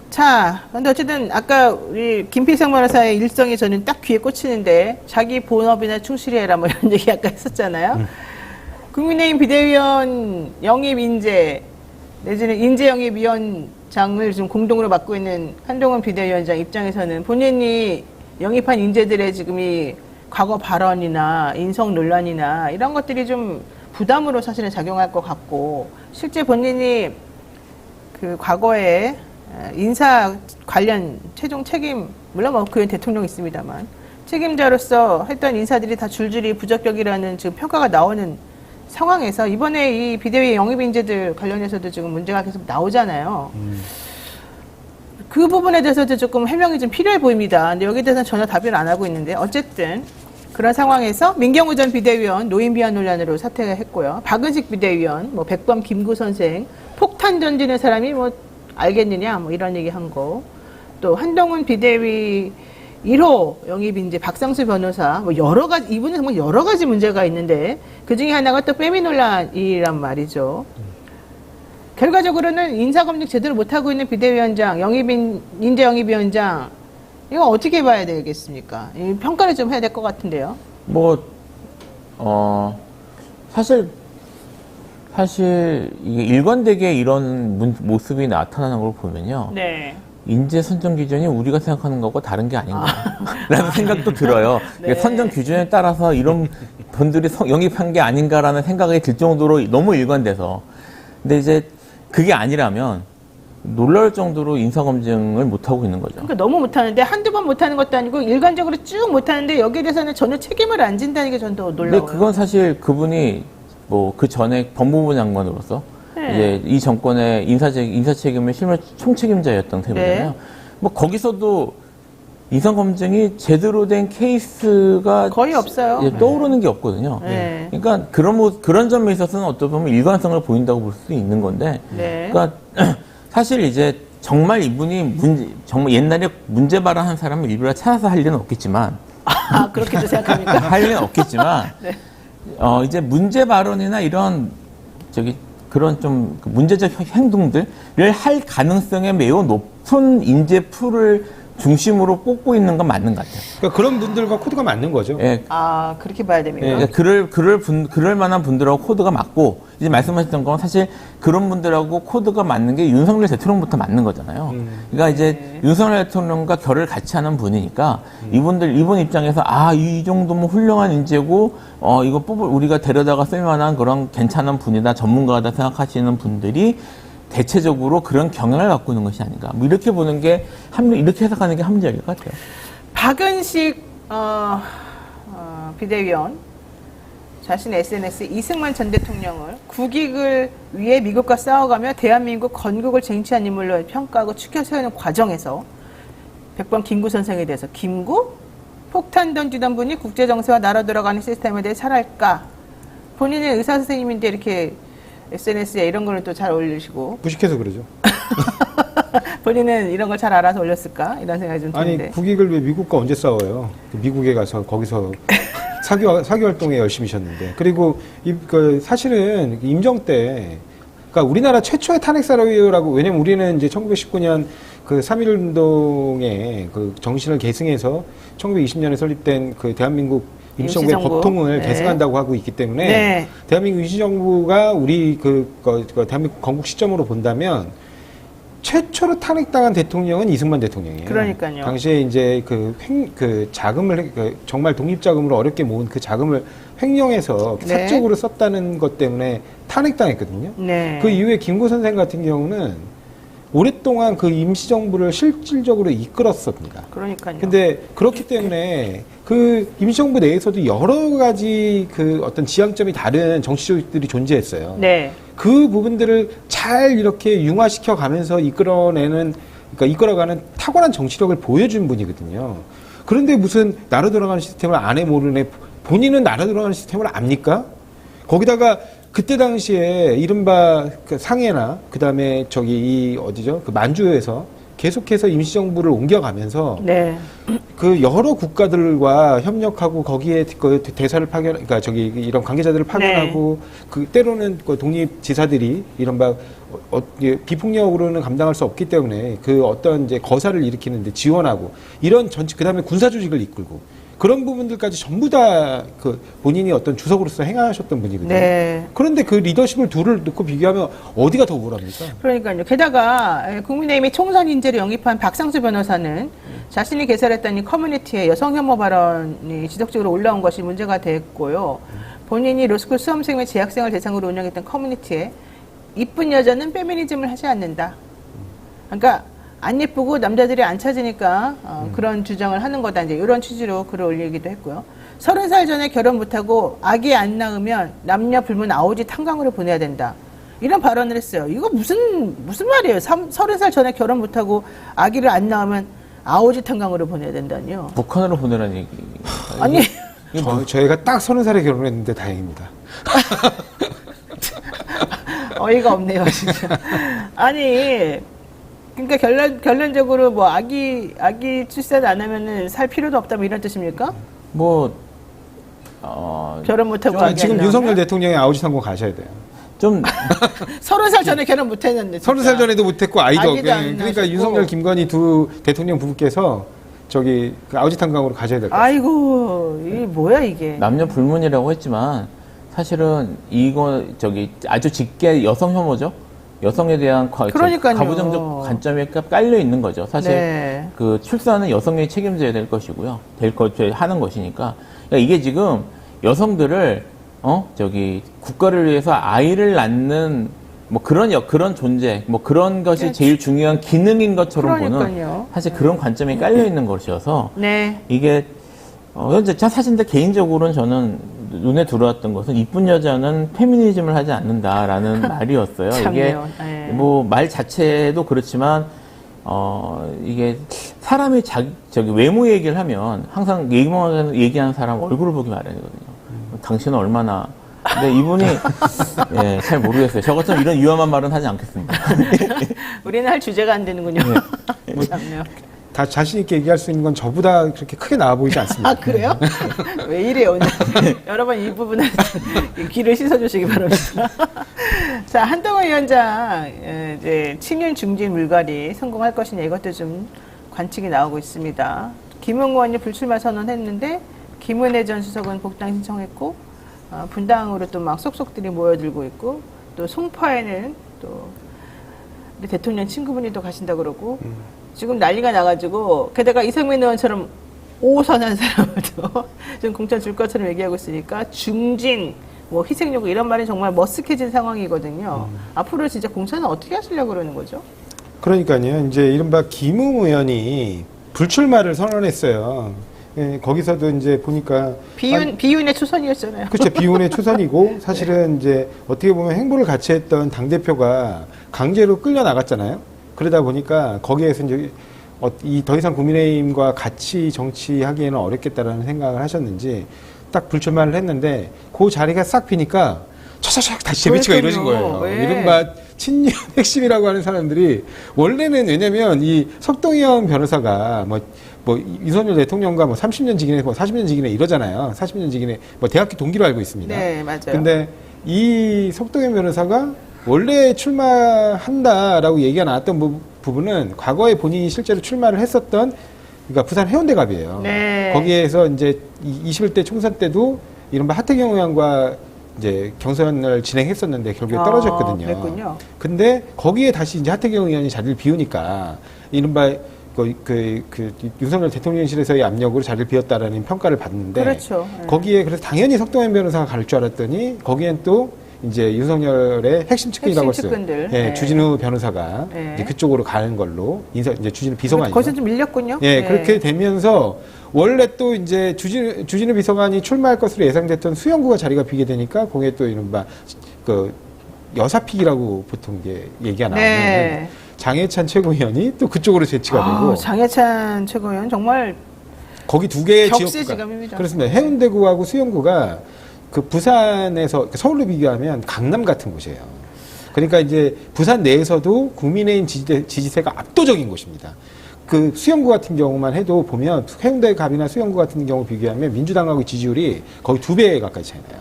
자, 근데 어쨌든 아까 우리 김필성 변호사의 일성이 저는 딱 귀에 꽂히는데 자기 본업이나 충실히 해라 뭐 이런 얘기 아까 했었잖아요. 국민의힘 비대위원 영입 인재 내지는 인재 영입 위원장을 지금 공동으로 맡고 있는 한동훈 비대위원장 입장에서는 본인이 영입한 인재들의 지금 이 과거 발언이나 인성 논란이나 이런 것들이 좀 부담으로 사실은 작용할 것 같고 실제 본인이 그 과거에 인사 관련 최종 책임 물론 뭐 그건 대통령 있습니다만 책임자로서 했던 인사들이 다 줄줄이 부적격이라는 지금 평가가 나오는 상황에서 이번에 이 비대위 영입 인재들 관련해서도 지금 문제가 계속 나오잖아요. 그 부분에 대해서도 조금 해명이 좀 필요해 보입니다. 근데 여기에 대해서는 전혀 답변을 안 하고 있는데 어쨌든 그런 상황에서 민경우 전 비대위원 노인 비하 논란으로 사퇴가 했고요. 박은식 비대위원, 백범 김구 선생 폭탄 던지는 사람이 뭐 알겠느냐 뭐 이런 얘기 한 거. 또 한동훈 비대위 1호 영입 이제 박상수 변호사 뭐 여러 가지 이분은 정말 여러 가지 문제가 있는데 그 중에 하나가 또 빼미 논란이란 말이죠. 결과적으로는 인사검증 제대로 못하고 있는 비대위원장, 인재 영입위원장 이거 어떻게 봐야 되겠습니까? 평가를 좀 해야 될 것 같은데요. 사실 이게 일관되게 이런 모습이 나타나는 걸 보면요. 네. 인재 선정 기준이 우리가 생각하는 것과 다른 게 아닌가라는 생각도 들어요. 네. 선정 기준에 따라서 이런 분들이 영입한 게 아닌가라는 생각이 들 정도로 너무 일관돼서. 근데 이제 그게 아니라면 놀라울 정도로 인사검증을 못하고 있는 거죠. 그러니까 너무 못하는데 한두 번 못하는 것도 아니고 일관적으로 쭉 못하는데 여기에 대해서는 전혀 책임을 안 진다는 게 전 더 놀라워요. 근데 그건 사실 그분이 그 전에 법무부 장관으로서 네. 이제 이 정권의 인사 책임의 실무 총책임자였던 셈이잖아요. 네. 거기서도 인사검증이 제대로 된 케이스가 거의 없어요. 떠오르는 게 없거든요. 네. 그러니까 그런 점에 있어서는 어떻게 보면 일관성을 보인다고 볼 수 있는 건데, 네. 그러니까 사실 이제 정말 이분이 정말 옛날에 문제 발언한 사람을 일부러 찾아서 할 일은 없겠지만, 그렇게도 생각합니까? 할 일은 없겠지만, 네. 이제 문제 발언이나 이런 그런 좀 문제적 행동들을 할 가능성이 매우 높은 인재 풀을 중심으로 뽑고 있는 건 맞는 것 같아요. 그러니까 그런 분들과 코드가 맞는 거죠. 예, 그렇게 봐야 됩니까? 예, 그럴 만한 분들하고 코드가 맞고, 이제 말씀하셨던 건 사실 그런 분들하고 코드가 맞는 게 윤석열 대통령부터 맞는 거잖아요. 그러니까 이제 윤석열 대통령과 결을 같이 하는 분이니까 이분 입장에서 이 정도면 훌륭한 인재고, 우리가 데려다가 쓸 만한 그런 괜찮은 분이다, 전문가다 생각하시는 분들이 대체적으로 그런 경향을 갖고 있는 것이 아닌가. 이렇게 보는 게 이렇게 해석하는 게 합리적일 것 같아요. 박은식 비대위원 자신의 SNS에 이승만 전 대통령을 국익을 위해 미국과 싸워가며 대한민국 건국을 쟁취한 인물로 평가하고 추켜 세우는 과정에서 백번 김구 선생에 대해서 김구? 폭탄 던지던 분이 국제정세와 나라 돌아가는 시스템에 대해 잘 알까? 본인은 의사 선생님인데 이렇게 SNS에 이런 거를 또 잘 올리시고 무식해서 그러죠. 본인은 이런 걸 잘 알아서 올렸을까? 이런 생각이 좀 드는데. 아니 국익을 왜 미국과 언제 싸워요? 미국에 가서 거기서 사기 활동에 열심히 하셨는데. 그리고 사실은 임정 때, 그러니까 우리나라 최초의 탄핵 사례라고, 왜냐면 우리는 이제 1919년 그 3.1운동의 그 정신을 계승해서 1920년에 설립된 그 대한민국 임시정부의 임시정부. 법통을 네. 계승한다고 하고 있기 때문에 네. 대한민국 임시정부가 우리 대한민국 건국 시점으로 본다면 최초로 탄핵당한 대통령은 이승만 대통령이에요. 그러니까요. 당시에 이제 자금을 정말 독립자금으로 어렵게 모은 그 자금을 횡령해서 네. 사적으로 썼다는 것 때문에 탄핵당했거든요. 네. 그 이후에 김구 선생 같은 경우는 오랫동안 그 임시정부를 실질적으로 이끌었습니다. 그러니까요. 근데 그렇기 때문에 그 임시정부 내에서도 여러 가지 그 어떤 지향점이 다른 정치 조직들이 존재했어요. 네. 그 부분들을 잘 이렇게 융화시켜 가면서 이끌어가는 탁월한 정치력을 보여준 분이거든요. 그런데 무슨 나라 돌아가는 시스템을 안 해 모르네. 본인은 나라 돌아가는 시스템을 압니까? 거기다가 그때 당시에 이른바 그 상해나 그다음에 그 만주에서 계속해서 임시정부를 옮겨가면서 네. 그 여러 국가들과 협력하고 거기에 그 대사를 그러니까 이런 관계자들을 파견하고 그 때로는 그 독립지사들이 이른바 비폭력으로는 감당할 수 없기 때문에 그 어떤 이제 거사를 일으키는데 지원하고 이런 그다음에 군사 조직을 이끌고 그런 부분들까지 전부 다 그 본인이 어떤 주석으로서 행하셨던 분이거든요. 네. 그런데 그 리더십을 둘을 놓고 비교하면 어디가 더 우월합니까? 그러니까요. 게다가 국민의힘이 총선 인재를 영입한 박상수 변호사는 자신이 개설했던 이 커뮤니티에 여성 혐오 발언이 지속적으로 올라온 것이 문제가 됐고요. 본인이 로스쿨 수험생 및 재학생을 대상으로 운영했던 커뮤니티에 이쁜 여자는 페미니즘을 하지 않는다. 그러니까 안 예쁘고 남자들이 안 찾으니까 그런 주장을 하는 거다. 이제 이런 취지로 글을 올리기도 했고요. 30살 전에 결혼 못하고 아기 안 낳으면 남녀 불문 아오지 탄광으로 보내야 된다. 이런 발언을 했어요. 이거 무슨 말이에요? 30살 전에 결혼 못하고 아기를 안 낳으면 아오지 탄광으로 보내야 된다니요. 북한으로 보내라는 얘기. 아니 저희가 딱 30살에 결혼했는데 다행입니다. 어이가 없네요, 진짜. 아니 그러니까 결론적으로 뭐 아기 출산 안 하면은 살 필요도 없다 뭐 이런 뜻입니까? 뭐 결혼 못하고 아기 지금 안 윤석열 나오면? 대통령의 아우지 선고 가셔야 돼요. 좀 30살 전에 결혼 못했는데. 30살 전에도 못했고 아이도 아기도 안 그러니까 낳으셨고. 윤석열, 김건희 두 대통령 부부께서 저기 그 아우지 탄광으로 가셔야 될 것 같아요. 아이고 이게 뭐야 이게. 남녀 불문이라고 했지만 사실은 이거 저기 아주 짙게 여성 혐오죠. 여성에 대한 그러니까요. 가부장적 관점이 깔려 있는 거죠. 사실 네. 그 출산은 여성이 책임져야 될 것이고요. 하는 것이니까. 그러니까 이게 지금 여성들을 저기 국가를 위해서 아이를 낳는 뭐 그런 존재, 뭐 그런 것이 제일 중요한 기능인 것처럼 보는 그러니까요. 사실 그런 관점이 깔려 있는 것이어서 네. 이게 현재 사실 근데 개인적으로는 저는 눈에 들어왔던 것은 이쁜 여자는 페미니즘을 하지 않는다라는 말이었어요. 이게 참네요. 네. 뭐 말 자체도 그렇지만 이게 사람이 저기 외모 얘기를 하면 항상 얘기하는 사람 얼굴을 보기 마련이거든요. 당신은 얼마나 근데 이분이 예, 잘 모르겠어요. 저 같으면 이런 위험한 말은 하지 않겠습니다. 우리는 할 주제가 안 되는군요. 네. 참네요. 다 자신 있게 얘기할 수 있는 건 저보다 그렇게 크게 나와 보이지 않습니다. 아 그래요? 왜 이래요 오늘? 여러분 이 부분은 귀를 씻어주시기 바랍니다. 자 한동훈 위원장 이제 친윤 중진 물갈이 성공할 것이냐 이것도 좀 관측이 나오고 있습니다. 김웅 의원이 불출마 선언했는데 김은혜 전 수석은 복당 신청했고 분당으로 또 막 속속들이 모여들고 있고 또 송파에는 또 우리 대통령 친구분이 또 가신다 그러고. 지금 난리가 나가지고 게다가 이성민 의원처럼 5선한 사람도 좀 공천 줄 것처럼 얘기하고 있으니까 중진, 뭐 희생요구 이런 말이 정말 머쓱해진 상황이거든요. 앞으로 진짜 공천은 어떻게 하시려고 그러는 거죠? 그러니까요. 이제 이른바 김웅 의원이 불출마를 선언했어요. 예, 거기서도 이제 보니까 비윤의 초선이었잖아요. 그렇죠. 비운의 초선이고 사실은 이제 어떻게 보면 행보를 같이 했던 당대표가 강제로 끌려 나갔잖아요. 그러다 보니까 거기에서 이제 더 이상 국민의힘과 같이 정치하기에는 어렵겠다라는 생각을 하셨는지 딱 불출마를 했는데 그 자리가 싹 비니까 차차차 다시 재배치가 이루어진 거예요. 네. 이른바 친윤 핵심이라고 하는 사람들이 원래는 왜냐면 이 석동현 변호사가 뭐 윤석열 대통령과 뭐 30년 직인에 뭐 40년 직인에 이러잖아요. 40년 직인에 뭐 대학교 동기로 알고 있습니다. 네, 맞아요. 근데 이 석동현 변호사가 원래 출마한다라고 얘기가 나왔던 부분은 과거에 본인이 실제로 출마를 했었던 그러니까 부산 해운대갑이에요. 네. 거기에서 이제 21대 총선 때도 이른바 하태경 의원과 이제 경선을 진행했었는데 결국에 떨어졌거든요. 그랬군요. 근데 거기에 다시 이제 하태경 의원이 자리를 비우니까 이른바 윤석열 대통령실에서의 압력으로 자리를 비웠다라는 평가를 받는데 그렇죠. 네. 거기에 그래서 당연히 석동현 변호사가 갈 줄 알았더니 거기엔 또 이제 윤석열의 핵심 측근이라고 핵심 했어요. 측근들. 예, 네. 주진우 변호사가 네. 이제 그쪽으로 가는 걸로 이제 주진우 비서관이 거기서 좀 밀렸군요. 예, 네. 그렇게 되면서 원래 또 이제 주진우 비서관이 출마할 것으로 예상됐던 수영구가 자리가 비게 되니까 거기에 또 이른바 그 여사픽이라고 보통 이게 얘기가 나오는 네. 장해찬 최고위원이 또 그쪽으로 제치가 되고 장해찬 최고위원 정말 거기 두 개의 격세지감입니다. 그렇습니다. 해운대구하고 수영구가 그 부산에서 서울로 비교하면 강남 같은 곳이에요. 그러니까 이제 부산 내에서도 국민의힘 지지세가 압도적인 곳입니다. 그 수영구 같은 경우만 해도 보면 해운대갑이나 수영구 같은 경우 비교하면 민주당하고 지지율이 거의 2배 가까이 차이 나요.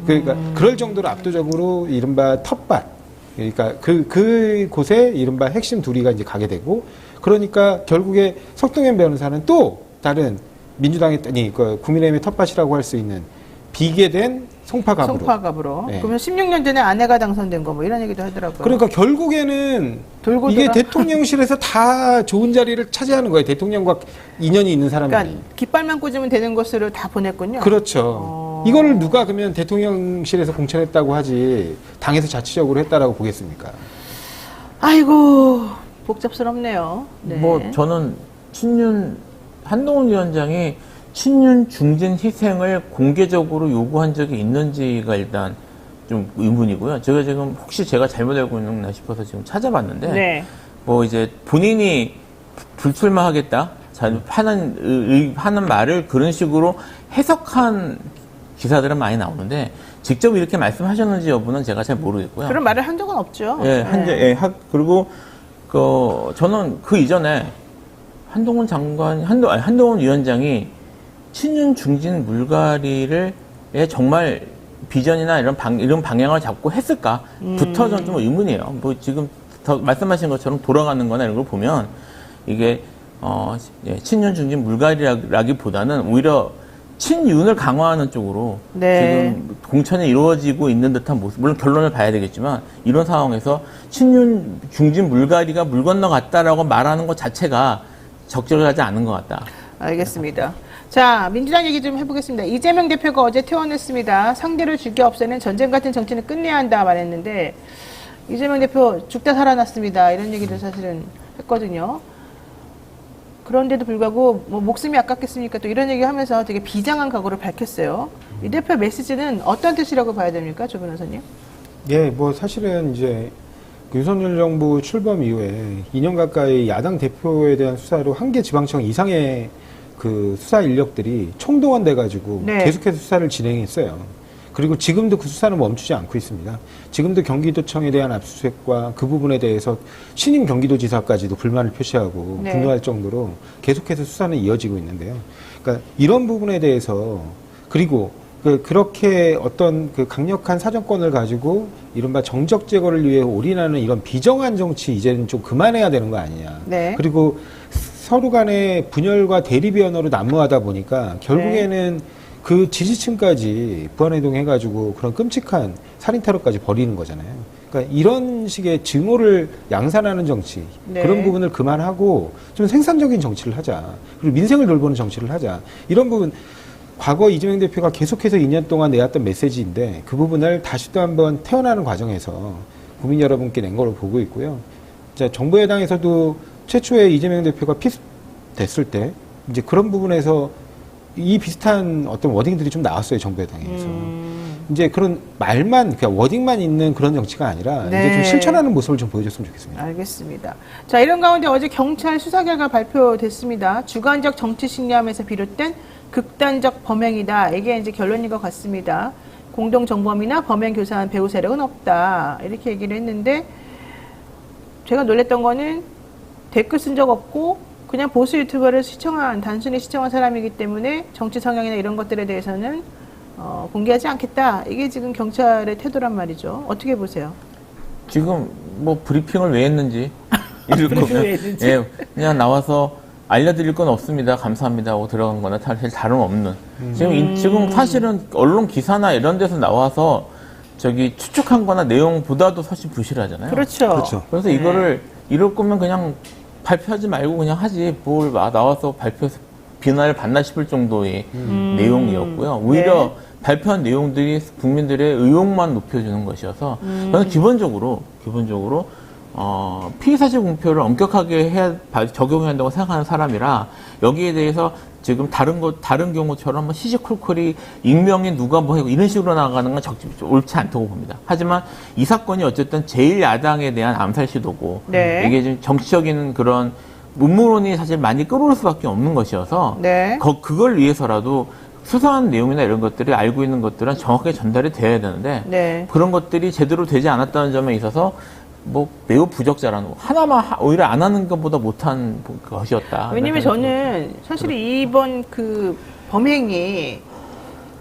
그러니까 그럴 정도로 압도적으로 이른바 텃밭. 그러니까 그 곳에 이른바 핵심 둘이가 이제 가게 되고 그러니까 결국에 석동현 변호사는 또 다른 민주당의 그 국민의힘의 텃밭이라고 할 수 있는 비게 된 송파갑으로. 네. 그러면 16년 전에 아내가 당선된 거 뭐 이런 얘기도 하더라고요. 그러니까 결국에는 돌고 이게 돌아. 대통령실에서 다 좋은 자리를 차지하는 거예요. 대통령과 인연이 있는 사람들이. 그러니까 깃발만 꽂으면 되는 것으로 다 보냈군요. 그렇죠. 이거를 누가 그러면 대통령실에서 공천했다고 하지 당에서 자치적으로 했다라고 보겠습니까? 아이고 복잡스럽네요. 네. 뭐 저는 한동훈 위원장이 친윤 중진 희생을 공개적으로 요구한 적이 있는지가 일단 좀 의문이고요. 제가 지금 혹시 제가 잘못 알고 있나 싶어서 지금 찾아봤는데 네. 뭐 이제 본인이 불출마하겠다 하는 말을 그런 식으로 해석한 기사들은 많이 나오는데 직접 이렇게 말씀하셨는지 여부는 제가 잘 모르겠고요. 그런 말을 한 적은 없죠. 예, 네. 그리고 저는 그 이전에 한동훈 위원장이 친윤 중진 물갈이를 정말 비전이나 이런 방향을 잡고 했을까부터 저는 좀 의문이에요. 뭐 지금 더 말씀하신 것처럼 돌아가는 거나 이런 걸 보면 이게 친윤 중진 물갈이라기보다는 오히려 친윤을 강화하는 쪽으로 네. 지금 공천이 이루어지고 있는 듯한 모습. 물론 결론을 봐야 되겠지만 이런 상황에서 친윤 중진 물갈이가 물 건너갔다라고 말하는 것 자체가 적절하지 않은 것 같다. 알겠습니다. 자, 민주당 얘기 좀 해보겠습니다. 이재명 대표가 어제 퇴원했습니다. 상대를 죽여 없애는 전쟁 같은 정치는 끝내야 한다 말했는데 이재명 대표 죽다 살아났습니다. 이런 얘기를 사실은 했거든요. 그런데도 불구하고 뭐 목숨이 아깝겠습니까? 또 이런 얘기하면서 되게 비장한 각오를 밝혔어요. 이 대표 메시지는 어떤 뜻이라고 봐야 됩니까, 조 변호사님? 예, 뭐 사실은 이제 윤석열 정부 출범 이후에 2년 가까이 야당 대표에 대한 수사로 한 개 지방청 이상의 그 수사 인력들이 총동원돼가지고 네. 계속해서 수사를 진행했어요. 그리고 지금도 그 수사는 멈추지 않고 있습니다. 지금도 경기도청에 대한 압수수색과 그 부분에 대해서 신임 경기도지사까지도 불만을 표시하고 네. 분노할 정도로 계속해서 수사는 이어지고 있는데요. 그러니까 이런 부분에 대해서 그리고 그렇게 어떤 그 강력한 사정권을 가지고 이른바 정적 제거를 위해 올인하는 이런 비정한 정치 이제는 좀 그만해야 되는 거 아니냐. 네. 그리고 서로 간의 분열과 대립의 언어로 난무하다 보니까 결국에는 그 지지층까지 부안해동해가지고 그런 끔찍한 살인 테러까지 벌이는 거잖아요. 그러니까 이런 식의 증오를 양산하는 정치 네. 그런 부분을 그만하고 좀 생산적인 정치를 하자. 그리고 민생을 돌보는 정치를 하자. 이런 부분 과거 이재명 대표가 계속해서 2년 동안 내왔던 메시지인데 그 부분을 다시 또 한번 태어나는 과정에서 국민 여러분께 낸 걸로 보고 있고요. 자, 정부 여당에서도 최초에 이재명 대표가 피습됐을 때 이제 그런 부분에서 이 비슷한 어떤 워딩들이 좀 나왔어요, 정부 여당에서. 이제 그런 말만, 그냥 워딩만 있는 그런 정치가 아니라 네. 이제 좀 실천하는 모습을 좀 보여줬으면 좋겠습니다. 알겠습니다. 자, 이런 가운데 어제 경찰 수사 결과 발표됐습니다. 주관적 정치 신념에서 비롯된 극단적 범행이다. 이게 이제 결론인 것 같습니다. 공동 정범이나 범행 교사한 배후 세력은 없다. 이렇게 얘기를 했는데 제가 놀랬던 거는 댓글 쓴 적 없고 그냥 보수 유튜버를 단순히 시청한 사람이기 때문에 정치 성향이나 이런 것들에 대해서는 공개하지 않겠다. 이게 지금 경찰의 태도란 말이죠. 어떻게 보세요? 지금 뭐 브리핑을 왜 했는지 이럴 브리핑을 거면 왜 했는지? 예, 그냥 나와서 알려드릴 건 없습니다. 감사합니다 하고 들어간 거나 사실 다름없는. 지금 사실은 언론 기사나 이런 데서 나와서 저기 추측한 거나 내용보다도 사실 부실하잖아요. 그렇죠. 그렇죠. 그래서 네. 이거를 이럴 거면 그냥 발표하지 말고 그냥 하지 뭘 나와서 발표해서 비난을 받나 싶을 정도의 내용이었고요. 오히려 발표한 내용들이 국민들의 의혹만 높여주는 것이어서 저는 기본적으로 피의사실 공표를 엄격하게 적용해야 한다고 생각하는 사람이라 여기에 대해서 지금 다른 경우처럼 시시콜콜이 익명이 누가 뭐 하고 이런 식으로 나가는 건 옳지 않다고 봅니다. 하지만 이 사건이 어쨌든 제1야당에 대한 암살 시도고 네. 이게 좀 정치적인 그런 음모론이 사실 많이 끌어올 수밖에 없는 것이어서 네. 그걸 위해서라도 수사한 내용이나 이런 것들이 알고 있는 것들은 정확하게 전달이 돼야 되는데 네. 그런 것들이 제대로 되지 않았다는 점에 있어서 뭐 매우 부적절한 하나만 오히려 안 하는 것보다 못한 것이었다. 왜냐면 저는 사실 이번 그 범행이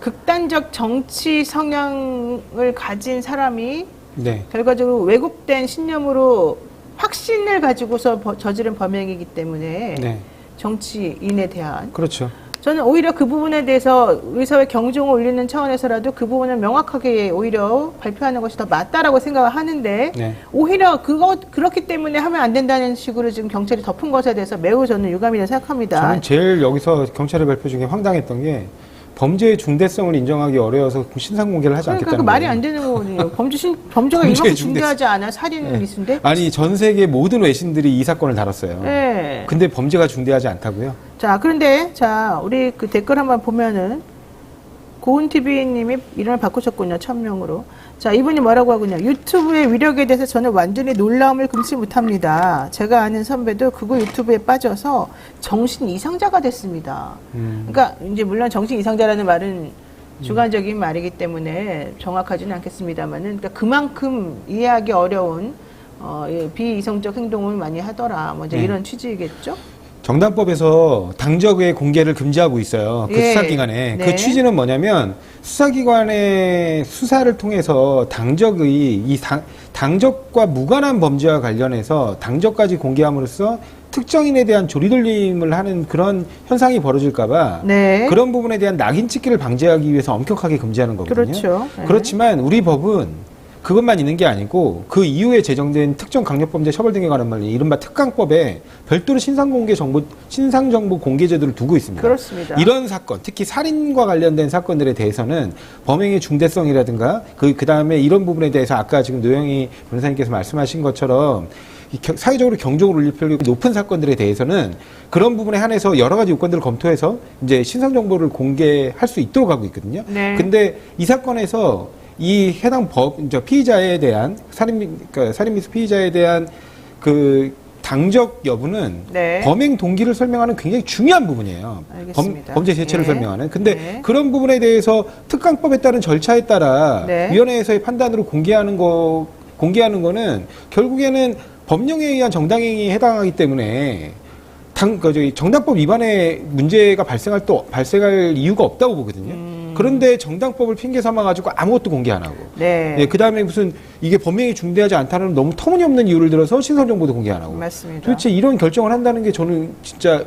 극단적 정치 성향을 가진 사람이 네. 결과적으로 왜곡된 신념으로 확신을 가지고서 저지른 범행이기 때문에 네. 정치인에 대한 그렇죠. 저는 오히려 그 부분에 대해서 의사의 경종을 울리는 차원에서라도 그 부분을 명확하게 오히려 발표하는 것이 더 맞다라고 생각을 하는데 네. 오히려 그렇기 때문에 하면 안 된다는 식으로 지금 경찰이 덮은 것에 대해서 매우 저는 유감이라고 생각합니다. 저는 제일 여기서 경찰의 발표 중에 황당했던 게 범죄의 중대성을 인정하기 어려워서 신상 공개를 하지 그러니까 않겠다는 그 말이 거예요. 안 되는 거거든요. 범죄가 범죄의 이만큼 중대성. 중대하지 않아? 살인 미수인데? 아니 전 세계 모든 외신들이 이 사건을 다뤘어요. 네. 근데 범죄가 중대하지 않다고요? 자, 그런데, 우리 그 댓글 한번 보면은, 고은TV님이 이름을 바꾸셨군요, 천명으로. 자, 이분이 뭐라고 하군요. 유튜브의 위력에 대해서 저는 완전히 놀라움을 금치 못합니다. 제가 아는 선배도 그거 유튜브에 빠져서 정신 이상자가 됐습니다. 그러니까, 이제 물론 정신 이상자라는 말은 주관적인 말이기 때문에 정확하지는 않겠습니다만은, 그러니까 그만큼 이해하기 어려운 비이성적 행동을 많이 하더라. 뭐 이제 네. 이런 취지이겠죠? 정당법에서 당적의 공개를 금지하고 있어요. 그 예. 수사기관에. 네. 그 취지는 뭐냐면 수사기관의 수사를 통해서 당적과 무관한 범죄와 관련해서 당적까지 공개함으로써 특정인에 대한 조리돌림을 하는 그런 현상이 벌어질까봐 네. 그런 부분에 대한 낙인 찍기를 방지하기 위해서 엄격하게 금지하는 거거든요. 그렇죠. 네. 그렇지만 우리 법은 그것만 있는 게 아니고 그 이후에 제정된 특정 강력범죄 처벌 등에 관한 말이 이른바 특강법에 별도로 신상정보 공개 제도를 두고 있습니다. 그렇습니다. 이런 사건, 특히 살인과 관련된 사건들에 대해서는 범행의 중대성이라든가 그 다음에 이런 부분에 대해서 아까 지금 노영희 변호사님께서 말씀하신 것처럼 사회적으로 경종을 울릴 필요가 높은 사건들에 대해서는 그런 부분에 한해서 여러 가지 요건들을 검토해서 이제 신상 정보를 공개할 수 있도록 하고 있거든요. 네. 근데 이 사건에서 이 해당 피의자에 대한 살인 미수 피의자에 대한 그 당적 여부는 네. 범행 동기를 설명하는 굉장히 중요한 부분이에요. 알겠습니다. 범죄 재체를 예. 설명하는. 근데 네. 그런 부분에 대해서 특강법에 따른 절차에 따라 네. 위원회에서의 판단으로 공개하는 거는 결국에는 법령에 의한 정당행위에 해당하기 때문에 정당법 위반의 문제가 발생할 이유가 없다고 보거든요. 그런데 정당법을 핑계 삼아가지고 아무것도 공개 안 하고. 네. 그 다음에 무슨 이게 범행이 중대하지 않다는 너무 터무니없는 이유를 들어서 신상정보도 공개 안 하고. 맞습니다. 도대체 이런 결정을 한다는 게 저는 진짜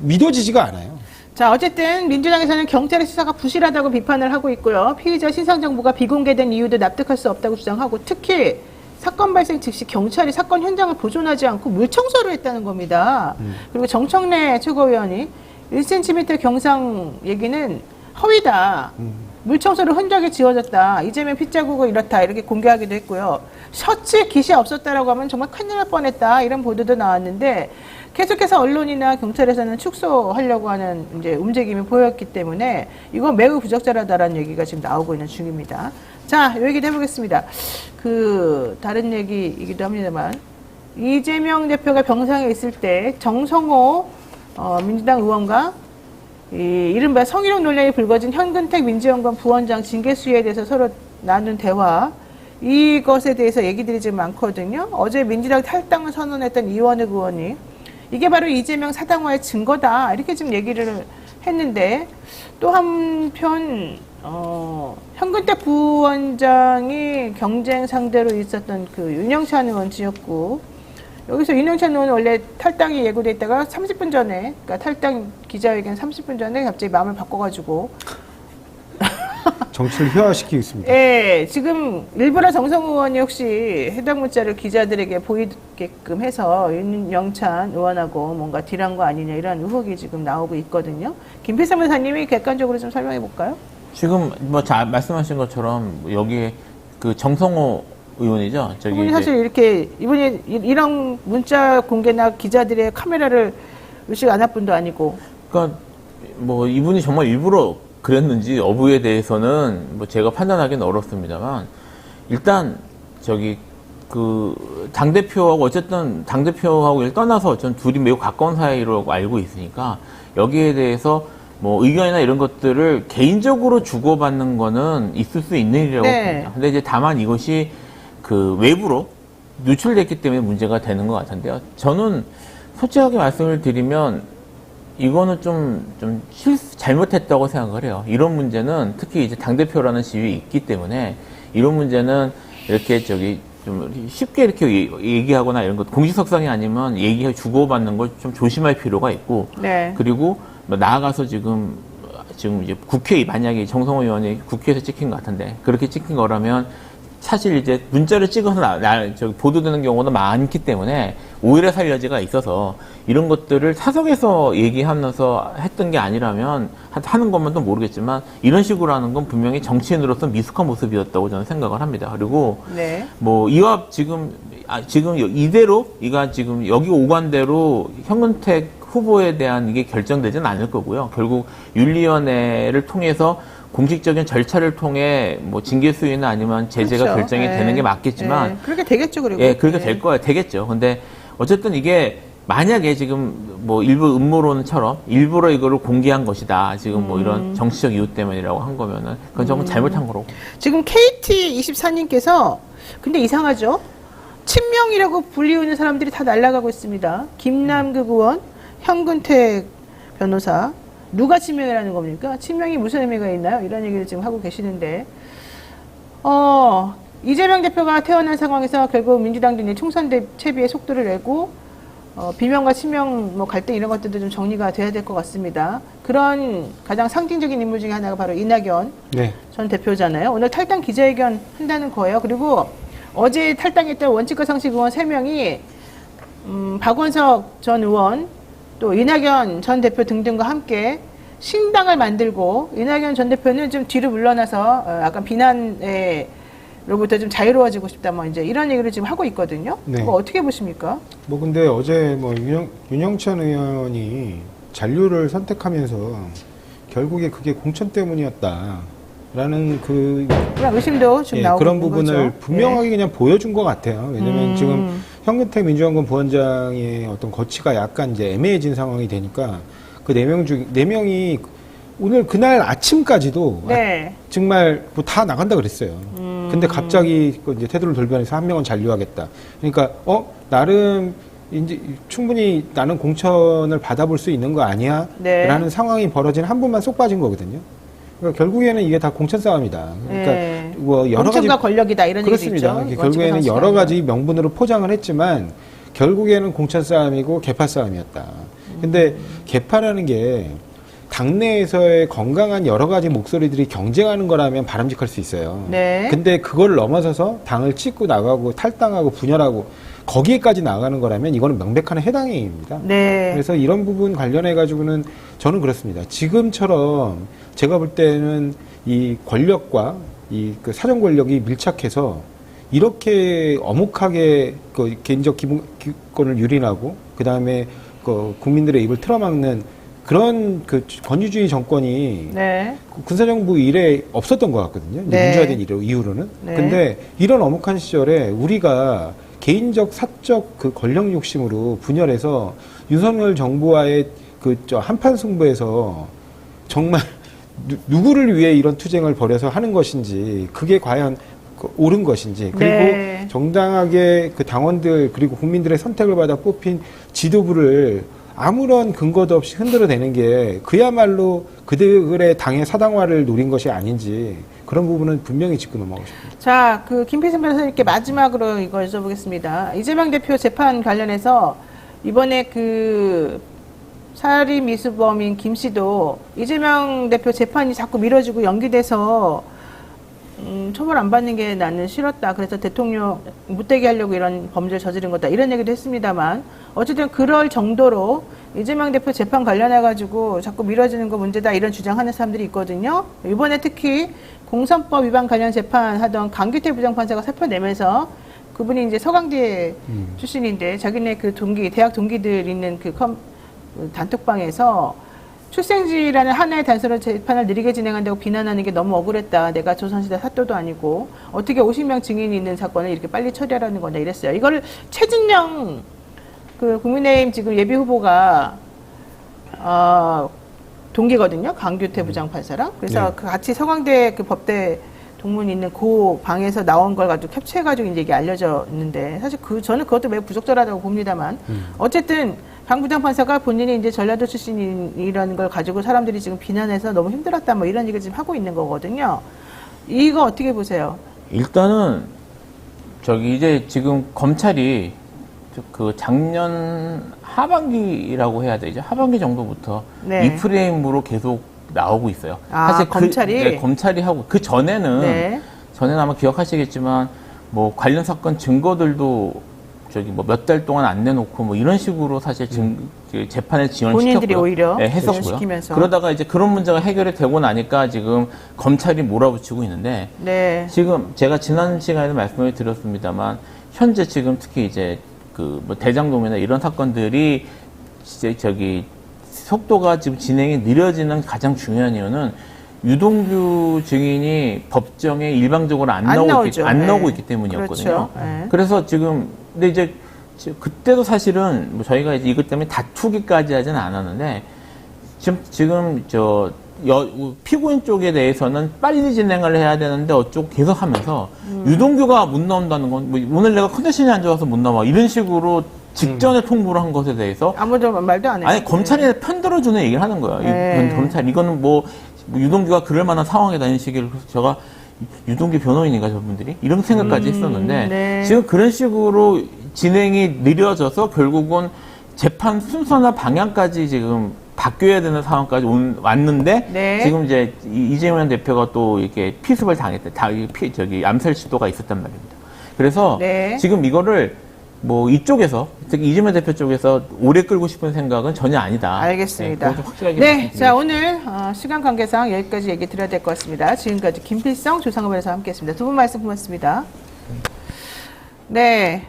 믿어지지가 않아요. 자, 어쨌든 민주당에서는 경찰의 수사가 부실하다고 비판을 하고 있고요. 피의자 신상정보가 비공개된 이유도 납득할 수 없다고 주장하고 특히 사건 발생 즉시 경찰이 사건 현장을 보존하지 않고 물청소를 했다는 겁니다. 그리고 정청래 최고위원이 1cm 경상 얘기는 허위다. 물청소를 흔적이 지워졌다. 이재명 핏자국을 이렇다. 이렇게 공개하기도 했고요. 셔츠에 깃이 없었다라고 하면 정말 큰일 날 뻔했다. 이런 보도도 나왔는데 계속해서 언론이나 경찰에서는 축소하려고 하는 이제 움직임이 보였기 때문에 이건 매우 부적절하다라는 얘기가 지금 나오고 있는 중입니다. 자, 요 얘기도 해보겠습니다. 다른 얘기이기도 합니다만 이재명 대표가 병상에 있을 때 정성호 민주당 의원과 이른바 성희롱 논란이 불거진 현근택 민주연구원 부원장 징계 수위에 대해서 서로 나눈 대화, 이것에 대해서 얘기들이 지금 많거든요. 어제 민주당 탈당을 선언했던 이원흑 의원이 이게 바로 이재명 사당화의 증거다, 이렇게 지금 얘기를 했는데, 또 한편 현근택 부원장이 경쟁 상대로 있었던 그 윤영찬 의원 지역구, 여기서 윤영찬 의원은 원래 탈당이 예고돼 있다가 30분 전에, 그러니까 탈당 기자회견 30분 전에 갑자기 마음을 바꿔가지고 정치를 희화화시키고 있습니다. 예, 지금 일부러 정성 의원이 혹시 해당 문자를 기자들에게 보이게끔 해서 윤영찬 의원하고 뭔가 딜한 거 아니냐, 이런 의혹이 지금 나오고 있거든요. 김필삼 변호사님이 객관적으로 좀 설명해 볼까요? 지금 말씀하신 것처럼 여기에 그 정성호 의원이죠. 이분이 사실 이렇게 이분이 이런 문자 공개나 기자들의 카메라를 의식 안 할 분도 아니고. 그러니까 뭐 이분이 정말 일부러 그랬는지 여부에 대해서는 뭐 제가 판단하기는 어렵습니다만, 일단 그 당대표하고 어쨌든 당대표하고 떠나서 전 둘이 매우 가까운 사이로 알고 있으니까 여기에 대해서 뭐 의견이나 이런 것들을 개인적으로 주고받는 거는 있을 수 있는 일이라고 봅니다. 근데 이제 다만 이것이 그 외부로 노출됐기 때문에 문제가 되는 것 같은데요. 저는 솔직하게 말씀을 드리면 이거는 잘못했다고 생각을 해요. 이런 문제는 특히 이제 당대표라는 지위에 있기 때문에 이런 문제는 이렇게 좀 쉽게 이렇게 얘기하거나 이런 것, 공식석상이 아니면 얘기 주고받는 걸 좀 조심할 필요가 있고, 네. 그리고 나아가서 지금 이제 만약에 정성호 의원이 국회에서 찍힌 것 같은데 그렇게 찍힌 거라면 사실 이제 문자를 찍어서 보도되는 경우도 많기 때문에 오히려 살 여지가 있어서 이런 것들을 사석에서 얘기하면서 했던 게 아니라면 하는 것만도 모르겠지만 이런 식으로 하는 건 분명히 정치인으로서 미숙한 모습이었다고 저는 생각을 합니다. 그리고 네. 뭐 이와 지금 이대로 지금 여기 오간대로 현근택 후보에 대한 이게 결정되지는 않을 거고요. 결국 윤리위원회를 통해서 공식적인 절차를 통해 뭐 징계 수위나 아니면 제재가 그렇죠. 결정이 되는 게 맞겠지만, 그렇게 되겠죠, 그리고. 그렇게 되겠죠. 근데 어쨌든 이게 만약에 지금 뭐 일부 음모론처럼 일부러 이거를 공개한 것이다, 지금 뭐 이런 정치적 이유 때문이라고 한 거면은 그건 조금 잘못한 거로. 지금 KT24님께서 근데 이상하죠? 친명이라고 불리우는 사람들이 다 날아가고 있습니다. 김남국 의원, 현근택 변호사, 누가 친명이라는 겁니까? 친명이 무슨 의미가 있나요? 이런 얘기를 지금 하고 계시는데, 이재명 대표가 태어난 상황에서 결국 민주당도 이제 총선 채비에 속도를 내고, 비명과 친명 뭐 갈등 이런 것들도 좀 정리가 돼야 될 것 같습니다. 그런 가장 상징적인 인물 중에 하나가 바로 이낙연 네. 전 대표잖아요. 오늘 탈당 기자회견 한다는 거예요. 그리고 어제 탈당했던 원칙과 상식 의원 3명이 박원석 전 의원 또 이낙연 전 대표 등등과 함께 신당을 만들고 이낙연 전 대표는 좀 뒤로 물러나서 약간 비난로부터 좀 자유로워지고 싶다 뭐 이제 이런 얘기를 지금 하고 있거든요. 네. 그거 어떻게 보십니까? 뭐 근데 어제 뭐 윤영찬 의원이 잔류를 선택하면서 결국에 그게 공천 때문이었다라는 그 그런 의심도 좀 나오고 그런 있는 부분을 거죠. 분명하게 그냥 보여준 것 같아요. 왜냐면 지금 현근택 민주연구원 부원장의 어떤 거취가 약간 이제 애매해진 상황이 되니까 그 4명이 오늘 그날 아침까지도 네. 정말 뭐 다 나간다 그랬어요. 근데 갑자기 그 이제 태도를 돌변해서 한 명은 잔류하겠다. 그러니까 나름 이제 충분히 나는 공천을 받아볼 수 있는 거 아니야? 네. 라는 상황이 벌어진 한 분만 쏙 빠진 거거든요. 그러니까 결국에는 이게 다 공천 싸움이다. 그러니까 네. 뭐 여러 가지 공천과 권력이다 이런 그렇습니다. 얘기도 있죠. 결국에는 여러 가지 명분으로 포장을 했지만 결국에는 공천 싸움이고 개파 싸움이었다. 근데 개파라는 게 당내에서의 건강한 여러 가지 목소리들이 경쟁하는 거라면 바람직할 수 있어요. 네. 근데 그걸 넘어서서 당을 찍고 나가고 탈당하고 분열하고 거기에까지 나가는 거라면 이거는 명백한 해당 행위입니다. 네. 그래서 이런 부분 관련해 가지고는 저는 그렇습니다. 지금처럼 제가 볼 때는 이 권력과 이 그 사정 권력이 밀착해서 이렇게 엄혹하게 그 개인적 기본권을 유린하고 그 다음에 그 국민들의 입을 틀어막는 그런 그 권위주의 정권이 네. 군사정부 이래 없었던 것 같거든요. 이제 네. 민주화된 이후로는. 네. 근데 이런 엄혹한 시절에 우리가 개인적 사적 그 권력 욕심으로 분열해서 윤석열 정부와의 그 저 한판 승부에서 정말 누구를 위해 이런 투쟁을 벌여서 하는 것인지 그게 과연 옳은 것인지 그리고 네. 정당하게 그 당원들 그리고 국민들의 선택을 받아 뽑힌 지도부를 아무런 근거도 없이 흔들어대는 게 그야말로 그들의 당의 사당화를 노린 것이 아닌지 그런 부분은 분명히 짚고 넘어가고 싶습니다. 자, 그 김필승 변호사님께 마지막으로 이걸 여쭤보겠습니다. 이재명 대표 재판 관련해서 이번에 그 살인 미수범인 김 씨도 이재명 대표 재판이 자꾸 미뤄지고 연기돼서 처벌 안 받는 게 나는 싫었다. 그래서 대통령 못되게 하려고 이런 범죄를 저지른 거다. 이런 얘기도 했습니다만 어쨌든 그럴 정도로 이재명 대표 재판 관련해가지고 자꾸 미뤄지는 거 문제다. 이런 주장하는 사람들이 있거든요. 이번에 특히 공선법 위반 관련 재판하던 강규태 부장판사가 사표 내면서 그분이 이제 서강대 출신인데 자기네 그 대학 동기들 있는 그 단톡방에서 출생지라는 하나의 단서로 재판을 느리게 진행한다고 비난하는 게 너무 억울했다. 내가 조선시대 사또도 아니고 어떻게 50명 증인이 있는 사건을 이렇게 빨리 처리하라는 거냐 이랬어요. 이거를 최진영 그 국민의힘 지금 예비 후보가 동기거든요. 강규태 부장판사랑. 그래서 네. 그 같이 서강대 그 법대 동문이 있는 그 방에서 나온 걸 가지고 캡처해가지고 이제 이게 알려져 있는데 사실 저는 그것도 매우 부적절하다고 봅니다만 어쨌든 강 부장판사가 본인이 이제 전라도 출신이라는 걸 가지고 사람들이 지금 비난해서 너무 힘들었다 뭐 이런 얘기를 지금 하고 있는 거거든요. 이거 어떻게 보세요? 일단은 이제 지금 검찰이 그 작년 하반기라고 해야 되죠. 하반기 정도부터 네. 이 프레임으로 계속 나오고 있어요. 아, 검찰이? 검찰이 하고 그 전에는 네. 아마 기억하시겠지만 뭐 관련 사건 증거들도 뭐 몇 달 동안 안 내놓고 뭐 이런 식으로 사실 재판을 지연시켰고요. 본인들이 오히려 네, 했었고요. 지연시키면서. 그러다가 이제 그런 문제가 해결이 되고 나니까 지금 검찰이 몰아붙이고 있는데 네. 지금 제가 지난 시간에도 말씀을 드렸습니다만 현재 지금 특히 이제 그 뭐 대장동이나 이런 사건들이 속도가 지금 진행이 느려지는 가장 중요한 이유는 유동규 증인이 법정에 일방적으로 안 나오고 있기 때문이었거든요. 그렇죠. 네. 그래서 지금 근데 이제 그때도 사실은 뭐 저희가 이제 이것 때문에 다투기까지 하지는 않았는데 지금 피고인 쪽에 대해서는 빨리 진행을 해야 되는데 어쩌고 계속 하면서 유동규가 못 나온다는 건 뭐 오늘 내가 컨디션이 안 좋아서 못 나와 이런 식으로 직전에 통보를 한 것에 대해서 아무도 말도 안 해요. 아니 검찰이 편들어주는 얘기를 하는 거야. 검찰 이거는 뭐 유동규가 그럴 만한 상황이다 이런 식으로 제가 유동규 변호인인가 저분들이 이런 생각까지 했었는데 네. 지금 그런 식으로 진행이 느려져서 결국은 재판 순서나 방향까지 지금 바뀌어야 되는 상황까지 왔는데 네. 지금 이제 이재명 대표가 또 이렇게 피습을 당했다. 저기 암살 시도가 있었단 말입니다. 그래서 네. 지금 이거를 뭐 이쪽에서 특히 이재명 대표 쪽에서 오래 끌고 싶은 생각은 전혀 아니다. 알겠습니다. 네, 그건 좀 확실하게 네, 말씀드리겠습니다. 자 오늘 시간 관계상 여기까지 얘기 드려야 될 것 같습니다. 지금까지 김필성 조상업에서 함께했습니다. 두 분 말씀 고맙습니다. 네,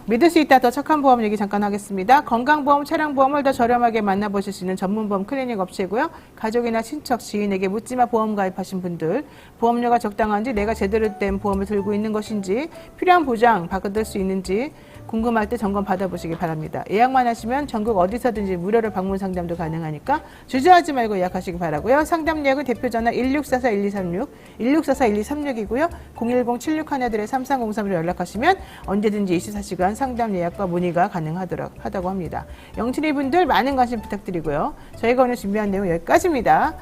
믿을 수 있다 더 착한 보험 얘기 잠깐 하겠습니다. 건강보험, 차량보험을 더 저렴하게 만나보실 수 있는 전문보험 클리닉 업체고요. 가족이나 친척, 지인에게 묻지마 보험 가입하신 분들, 보험료가 적당한지 내가 제대로 된 보험을 들고 있는 것인지 필요한 보장 받을 수 있는지 궁금할 때 점검 받아보시기 바랍니다. 예약만 하시면 전국 어디서든지 무료로 방문 상담도 가능하니까 주저하지 말고 예약하시기 바라고요. 상담 예약은 대표전화 1644-1236, 1644-1236이고요. 010-7613-3303으로 연락하시면 언제든지 24시간 상담 예약과 문의가 가능하다고 합니다. 영친이 분들 많은 관심 부탁드리고요. 저희가 오늘 준비한 내용 여기까지입니다.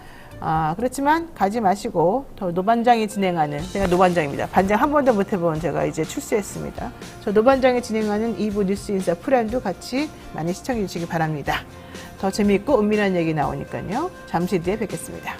그렇지만 가지 마시고 더 노반장이 진행하는, 제가 노반장입니다. 반장 한 번도 못 해본 제가 이제 출세했습니다. 저 노반장이 진행하는 2부 뉴스인사 프렌도 같이 많이 시청해 주시기 바랍니다. 더 재미있고 은밀한 얘기 나오니까요. 잠시 뒤에 뵙겠습니다.